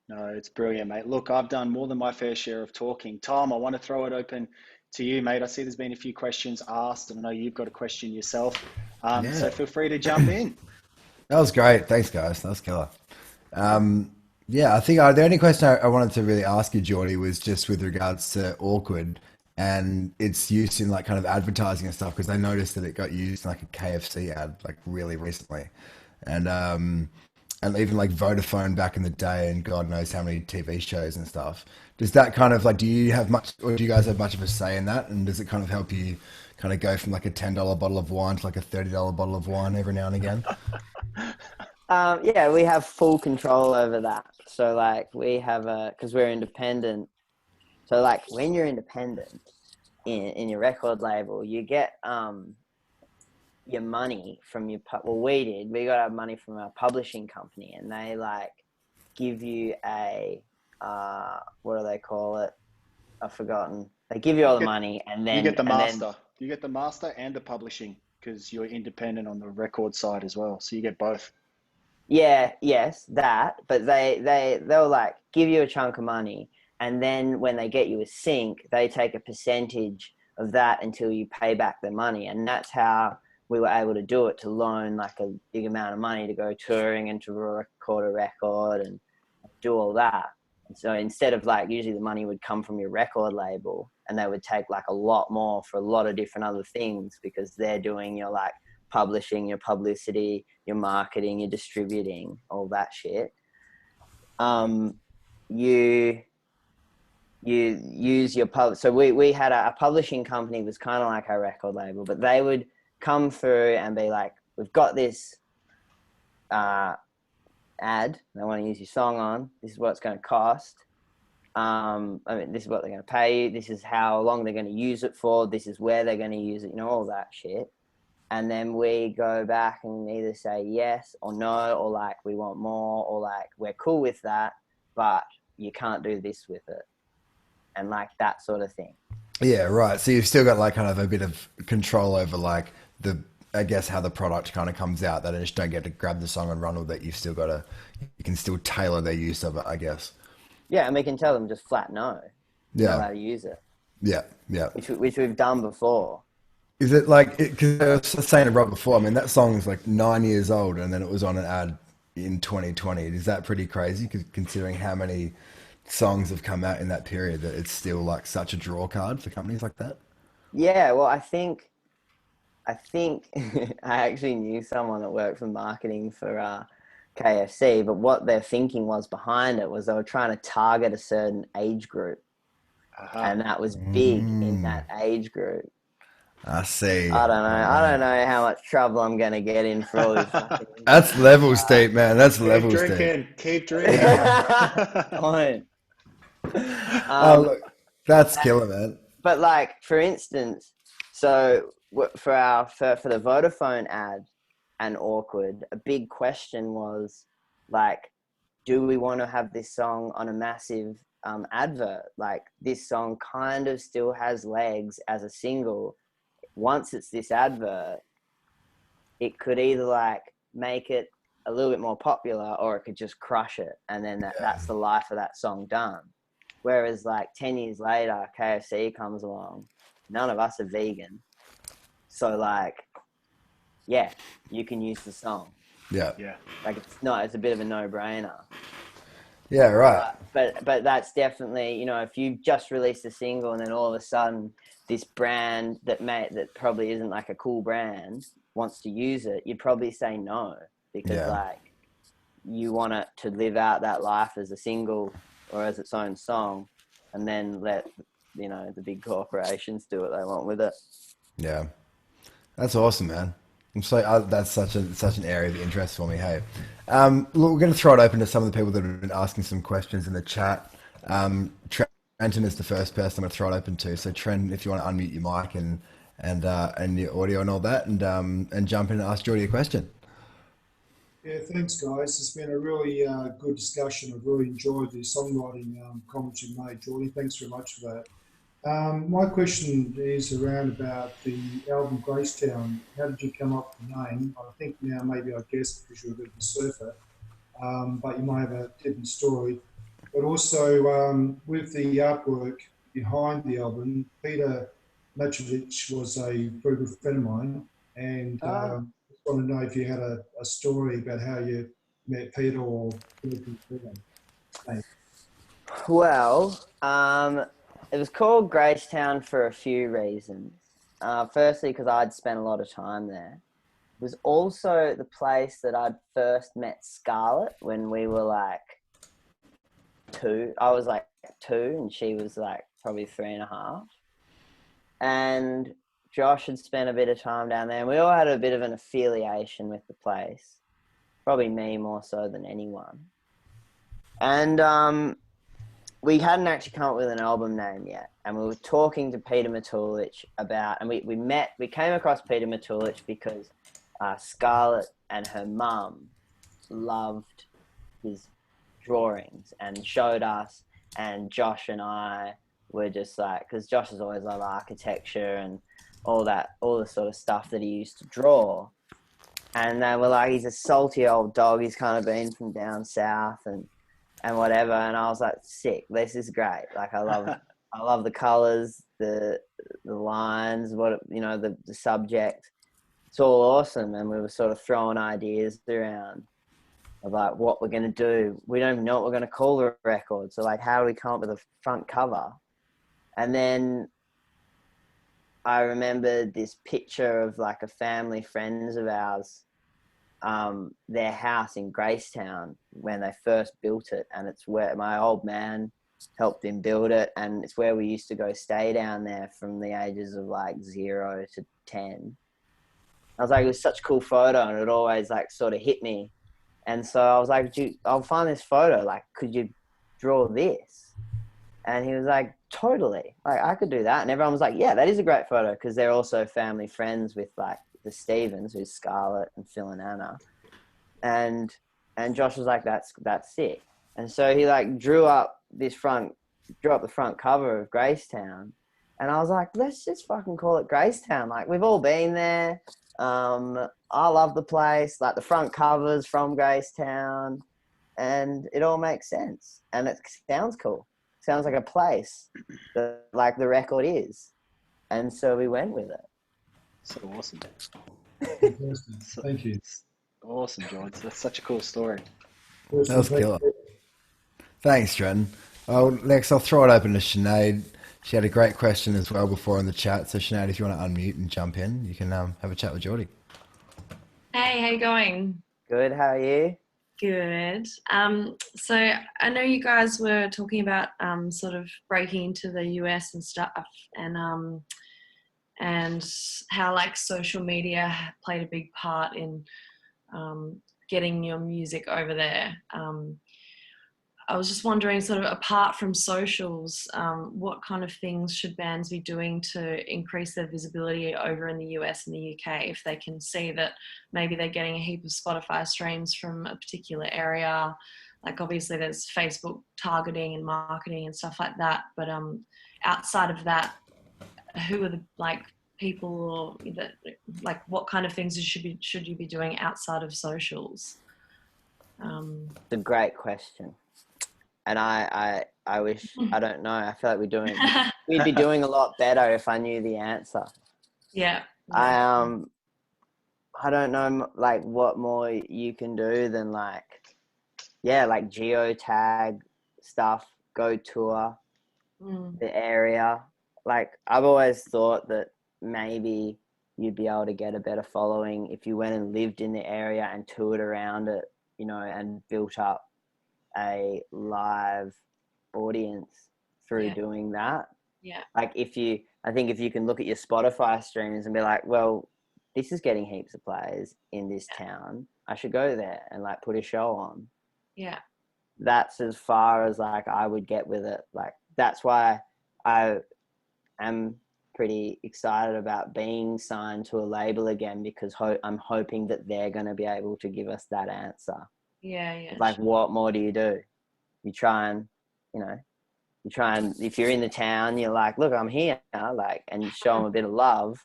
S1: No, it's brilliant, mate. Look, I've done more than my fair share of talking. Tom, I want to throw it open to you, mate. I see there's been a few questions asked, and I know you've got a question yourself. So
S3: Yeah,
S1: feel free to jump in.
S3: that was great. Thanks, guys. That was killer. Um, yeah, I think the only question I wanted to really ask you, Geordie, was just with regards to awkward and its use in like kind of advertising and stuff, because I noticed that it got used in like a KFC ad like really recently, and and even like Vodafone back in the day, and God knows how many TV shows and stuff. Does that kind of like, do you have much, or do you guys have much of a say in that? And does it kind of help you kind of go from like a $10 bottle of wine to like a $30 bottle of wine every now and again?
S2: Yeah, we have full control over that. So like because we're independent. So like when you're independent in your record label, you get your money from well, we got our money from our publishing company, and they like give you a what do they call it? I've forgotten. They give you
S1: You
S2: all the
S1: get
S2: money, and
S1: you get
S2: then
S1: the
S2: and then
S1: master. You get the master and the publishing because you're independent on the record side as well. So you get both.
S2: yeah, yes, that. But they'll like give you a chunk of money, and then when they get you a sync, they take a percentage of that until you pay back the money, and that's how we were able to do it, to loan like a big amount of money to go touring and to record a record and do all that. And so instead of like, usually the money would come from your record label, and they would take like a lot more for a lot of different other things, because they're doing your like publishing, your publicity, your marketing, your distributing, all that shit. Um, you use your so we had a publishing company, was kind of like our record label, but they would come through and be like, we've got this ad they want to use your song on, this is what it's going to cost. This is what they're going to pay you, this is how long they're going to use it for, this is where they're going to use it, all that shit. And then we go back and either say yes or no, or like we want more, or like we're cool with that, but you can't do this with it, and like that sort of thing.
S3: Yeah, right. So you've still got like kind of a bit of control over like I guess how the product kind of comes out. That I just don't get to grab the song and run with it. You've still got to, you can still tailor their use of it, I guess.
S2: Yeah, and we can tell them just flat no. You're not
S3: Yeah,
S2: allowed to use it,
S3: yeah, yeah.
S2: which we've done before.
S3: Is it like, because I was just saying to Rob before, I mean, that song is like 9 years old and then it was on an ad in 2020. Is that pretty crazy? Considering how many songs have come out in that period that it's still like such a draw card for companies like that?
S2: Yeah, well, I think I actually knew someone that worked for marketing for KFC, but what their thinking was behind it was they were trying to target a certain age group,
S1: Aha.
S2: and that was big in that age group.
S3: I see.
S2: I don't know.
S3: Oh,
S2: I don't
S3: man.
S2: know how much trouble I'm gonna get in for all this fucking
S3: That's
S2: influence.
S3: level state, man. That's
S1: Keep
S3: level state.
S1: drinking. Keep drinking.
S2: Don't.
S3: Oh,
S2: Um,
S3: look, that's killer, man.
S2: but like for instance, so for the Vodafone ad and Awkward, a big question was like, do we want to have this song on a massive advert? Like this song kind of still has legs as a single. Once it's this advert, it could either like make it a little bit more popular or it could just crush it. And then that's the life of that song done. Whereas like 10 years later, KFC comes along. None of us are vegan. So like, yeah, you can use the song.
S3: Yeah.
S1: Yeah.
S2: Like it's a bit of a no-brainer.
S3: Yeah, right.
S2: But that's definitely, if you just released a single and then all of a sudden this brand that probably isn't like a cool brand wants to use it, you'd probably say no because
S3: Yeah.
S2: like you want it to live out that life as a single or as its own song, and then let the big corporations do what they want with it.
S3: Yeah. That's awesome, man. That's such an area of interest for me. Hey, look, we're going to throw it open to some of the people that have been asking some questions in the chat. Trenton is the first person I'm going to throw it open to. So Trent, if you want to unmute your mic and your audio and all that, and jump in and ask Jordi a question.
S4: Yeah, thanks, guys. It's been a really good discussion. I've really enjoyed the songwriting comments you've made, Jordi. Thanks very much for that. My question is around about the album Gracetown. How did you come up with the name? I think now maybe I guessed because you're a bit of a surfer, but you might have a different story. But also with the artwork behind the album, Peter Matrovich was a very good friend of mine, and just want to know if you had a story about how you met Peter or Peter. Thanks.
S2: Well, it was called Gracetown for a few reasons. Firstly, because I'd spent a lot of time there. It was also the place that I'd first met Scarlett when we were like 2. I was like 2 and she was like probably 3.5. And Josh had spent a bit of time down there and we all had a bit of an affiliation with the place. Probably me more so than anyone. And we hadn't actually come up with an album name yet. And we were talking to Peter Matulich about, and we came across Peter Matulich because Scarlett and her mum loved his drawings and showed us, and Josh and I were just like, because Josh has always loved architecture and all the sort of stuff that he used to draw. And they were like, he's a salty old dog. He's kind of been from down south and whatever. And I was like, sick. This is great. Like I love the colors, the lines, the subject. It's all awesome. And we were sort of throwing ideas around of like what we're going to do. We don't even know what we're going to call the record. So like, how do we come up with a front cover? And then I remembered this picture of like a family friends of ours, their house in Gracetown when they first built it. And it's where my old man helped him build it. And it's where we used to go stay down there from the ages of like 0 to 10. I was like, it was such a cool photo and it always like sort of hit me. And so I was like, I'll find this photo. Like, could you draw this? And he was like, totally. Like, I could do that. And everyone was like, yeah, that is a great photo because they're also family friends with like the Stevens, who's Scarlett and Phil and Anna. And Josh was like, that's sick. And so he like drew up the front cover of Gracetown. And I was like, let's just fucking call it Gracetown. Like, we've all been there. I love the place. Like, the front covers from Gracetown, and it all makes sense. And it sounds cool. Sounds like a place that, like, the record is. And so we went with it.
S1: So awesome.
S4: Fantastic. Thank you.
S1: Awesome, George. That's such a cool story.
S3: That was killer. Thanks, Dren. Next, I'll throw it open to Sinead. She had a great question as well before in the chat. So, Sinead, if you want to unmute and jump in, you can have a chat with Jordi.
S5: Hey, how you going?
S2: Good, how are you?
S5: Good. So I know you guys were talking about sort of breaking into the US and stuff, and how like social media played a big part in getting your music over there. I was just wondering, sort of apart from socials, what kind of things should bands be doing to increase their visibility over in the US and the UK if they can see that maybe they're getting a heap of Spotify streams from a particular area? Like, obviously there's Facebook targeting and marketing and stuff like that, but outside of that, who are the like people that, like, what kind of things should you be doing outside of socials?
S2: It's a great question. And I wish, I don't know, I feel like we'd be doing a lot better if I knew the answer.
S5: Yeah.
S2: I don't know, like, what more you can do than, like, yeah, like geotag stuff, go tour the area. Like, I've always thought that maybe you'd be able to get a better following if you went and lived in the area and toured around it, you know, and built up a live audience through doing that.
S5: Yeah.
S2: Like, I think if you can look at your Spotify streams and be like, well, this is getting heaps of plays in this town, I should go there and like put a show on.
S5: Yeah.
S2: That's as far as like I would get with it. Like, that's why I am pretty excited about being signed to a label again, because I'm hoping that they're going to be able to give us that answer.
S5: Yeah.
S2: Like, what more do? You try and, if you're in the town, you're like, look, I'm here, like, and you show them a bit of love.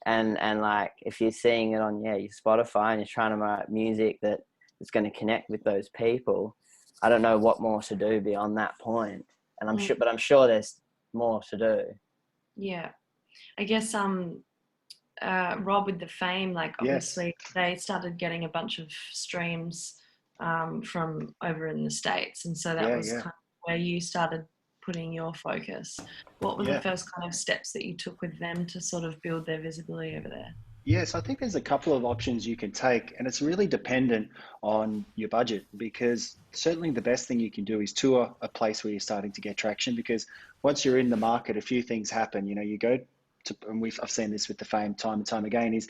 S2: And like, if you're seeing it on, your Spotify, and you're trying to write music that is going to connect with those people, I don't know what more to do beyond that point. And I'm sure there's more to do.
S5: Yeah. I guess, Rob, with the Fame, like, obviously they started getting a bunch of streams from over in the States, and so that was kind of where you started putting your focus. What were the first kind of steps that you took with them to sort of build their visibility over there?
S1: Yes, I think there's a couple of options you can take, and it's really dependent on your budget, because certainly the best thing you can do is tour a place where you're starting to get traction, because once you're in the market, a few things happen. You know, you go to, and I've seen this with the Fame time and time again, is,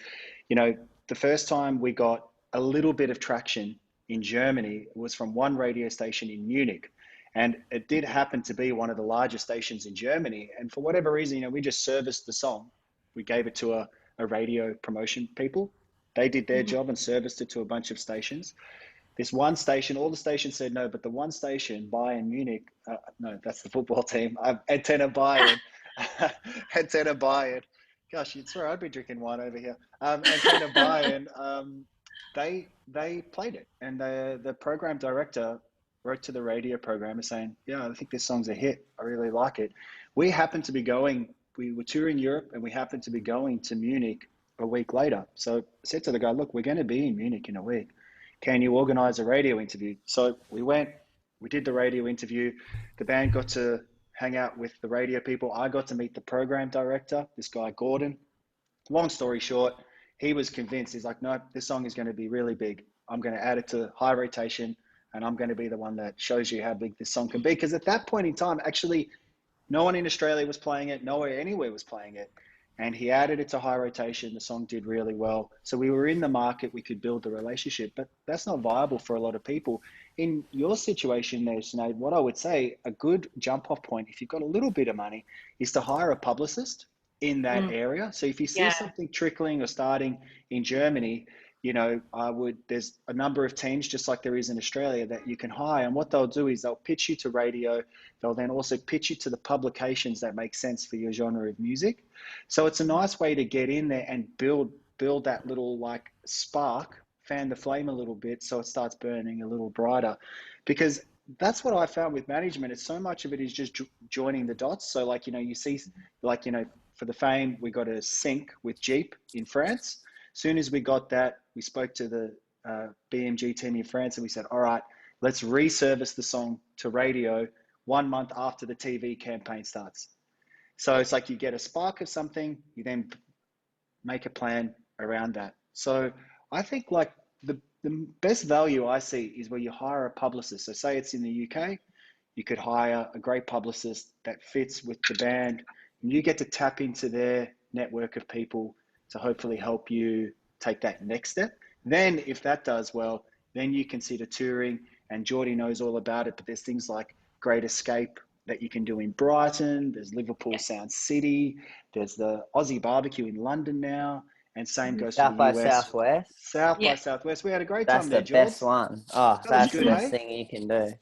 S1: you know, the first time we got a little bit of traction in Germany was from one radio station in Munich. And it did happen to be one of the largest stations in Germany. And for whatever reason, you know, we just serviced the song. We gave it to a radio promotion people. They did their job and serviced it to a bunch of stations. This one station, all the stations said no, but the one station, Bayern Munich, no, that's the football team, Antenna Bayern, Antenna Bayern. Gosh, you'd swear I'd be drinking wine over here. Antenna Bayern, they played it, and the program director wrote to the radio programmer saying, yeah, I think this song's a hit. I really like it. We happened to be going, we were touring Europe, and we happened to be going to Munich a week later. So I said to the guy, look, we're going to be in Munich in a week. Can you organize a radio interview? So we went, we did the radio interview. The band got to hang out with the radio people. I got to meet the program director, this guy, Gordon. Long story short, he was convinced. He's like, no, this song is going to be really big. I'm going to add it to high rotation, and I'm going to be the one that shows you how big this song can be. Because at that point in time, actually, no one in Australia was playing it. Nowhere anywhere was playing it. And he added it to high rotation. The song did really well. So we were in the market. We could build the relationship. But that's not viable for a lot of people. In your situation there, Sinead, what I would say, a good jump-off point, if you've got a little bit of money, is to hire a publicist in that area. So if you see something trickling or starting in Germany, there's a number of teams, just like there is in Australia, that you can hire. And what they'll do is they'll pitch you to radio. They'll then also pitch you to the publications that make sense for your genre of music. So it's a nice way to get in there and build that little like spark, fan the flame a little bit so it starts burning a little brighter. Because that's what I found with management. It's so much of it is just joining the dots. So like, you see, like, for the Fame, we got a sync with Jeep in France. Soon as we got that, we spoke to the BMG team in France and we said, all right, let's resurface the song to radio 1 month after the TV campaign starts. So it's like you get a spark of something, you then make a plan around that. So I think like the best value I see is where you hire a publicist. So say it's in the UK, you could hire a great publicist that fits with the band, and you get to tap into their network of people to hopefully help you take that next step. Then if that does well, then you consider touring, and Jordi knows all about it, but there's things like Great Escape that you can do in Brighton, there's Liverpool Sound City, there's the Aussie Barbecue in London now, and same goes for
S2: South
S1: the
S2: by
S1: US.
S2: Southwest.
S1: South by Southwest. We had a great
S2: That's
S1: time there,
S2: the
S1: George.
S2: best one. Oh,
S1: That was
S2: that's
S1: good,
S2: the best
S1: mate.
S2: thing you can do.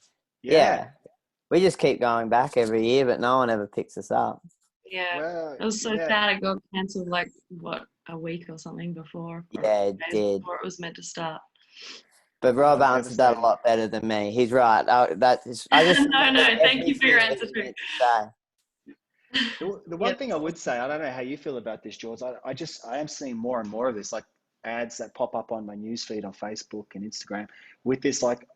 S1: Yeah.
S2: We just keep going back every year, but no one ever picks us up.
S5: Yeah.
S1: Well,
S5: It was so
S1: yeah.
S5: sad it got cancelled like a week or something before. Or
S2: Yeah, it
S5: days
S2: did.
S5: before it was meant to start.
S2: But Rob
S1: Oh,
S2: answered that a
S1: devastating.
S2: lot better than me. He's right. I just
S5: No, thank you for your answer too.
S1: The one thing I would say, I don't know how you feel about this, George. I am seeing more and more of this, like ads that pop up on my newsfeed on Facebook and Instagram with this like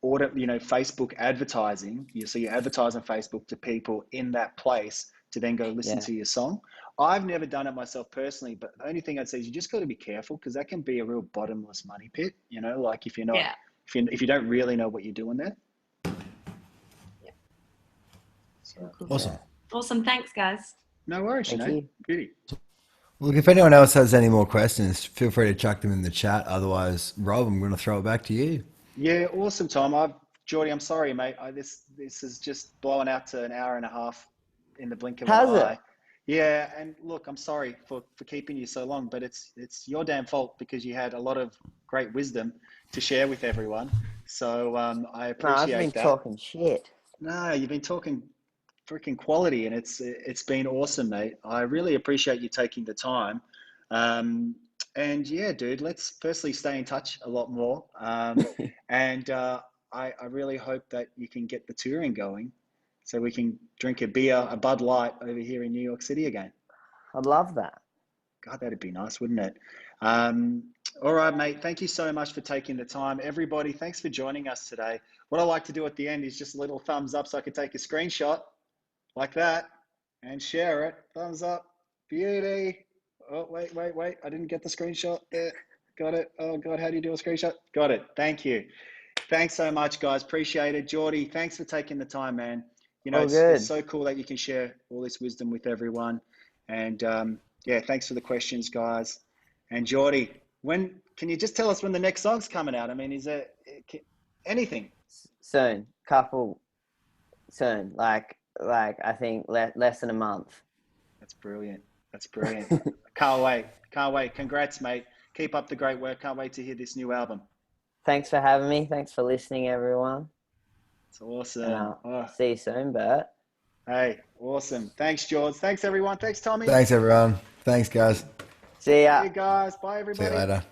S1: Facebook advertising. So you advertise on Facebook to people in that place to then go listen to your song. I've never done it myself personally, but the only thing I'd say is you just got to be careful because that can be a real bottomless money pit. Like if you're not, if you don't really know what you're doing there.
S5: Yeah.
S1: So,
S5: Cool.
S3: Awesome.
S5: Awesome. Thanks, guys.
S1: No worries,
S2: Thank you.
S1: Beauty.
S3: Look, if anyone else has any more questions, feel free to chuck them in the chat. Otherwise, Rob, I'm going to throw it back to you.
S1: Yeah, awesome, Tom. Jordi, I'm sorry, mate. This is just blowing out to an hour and a half in the blink of an eye. Yeah, and look, I'm sorry for keeping you so long, but it's your damn fault because you had a lot of great wisdom to share with everyone. So I appreciate that.
S2: I've been talking shit.
S1: No, you've been talking freaking quality, and it's been awesome, mate. I really appreciate you taking the time. And yeah, dude, let's firstly stay in touch a lot more. And I really hope that you can get the touring going so we can drink a beer, a Bud Light over here in New York City again.
S2: I'd love that.
S1: God, that'd be nice, wouldn't it? All right, mate. Thank you so much for taking the time. Everybody, thanks for joining us today. What I like to do at the end is just a little thumbs up so I can take a screenshot like that and share it. Thumbs up. Beauty. Oh, wait. I didn't get the screenshot there. Got it. Oh, God, how do you do a screenshot? Got it. Thank you. Thanks so much, guys. Appreciate it. Jordi, thanks for taking the time, man. It's so cool that you can share all this wisdom with everyone. And yeah, thanks for the questions, guys. And Jordi, can you just tell us when the next song's coming out? I mean, is there anything?
S2: Soon. Soon. Like I think less than a month.
S1: That's brilliant. Can't wait. Congrats, mate. Keep up the great work. Can't wait to hear this new album.
S2: Thanks for having me. Thanks for listening, everyone.
S1: It's awesome.
S2: See you soon, Bert.
S1: Hey, awesome. Thanks, George. Thanks, everyone. Thanks, Tommy.
S3: Thanks, everyone. Thanks, guys.
S2: See ya.
S1: See you guys. Bye, everybody.
S3: See you later.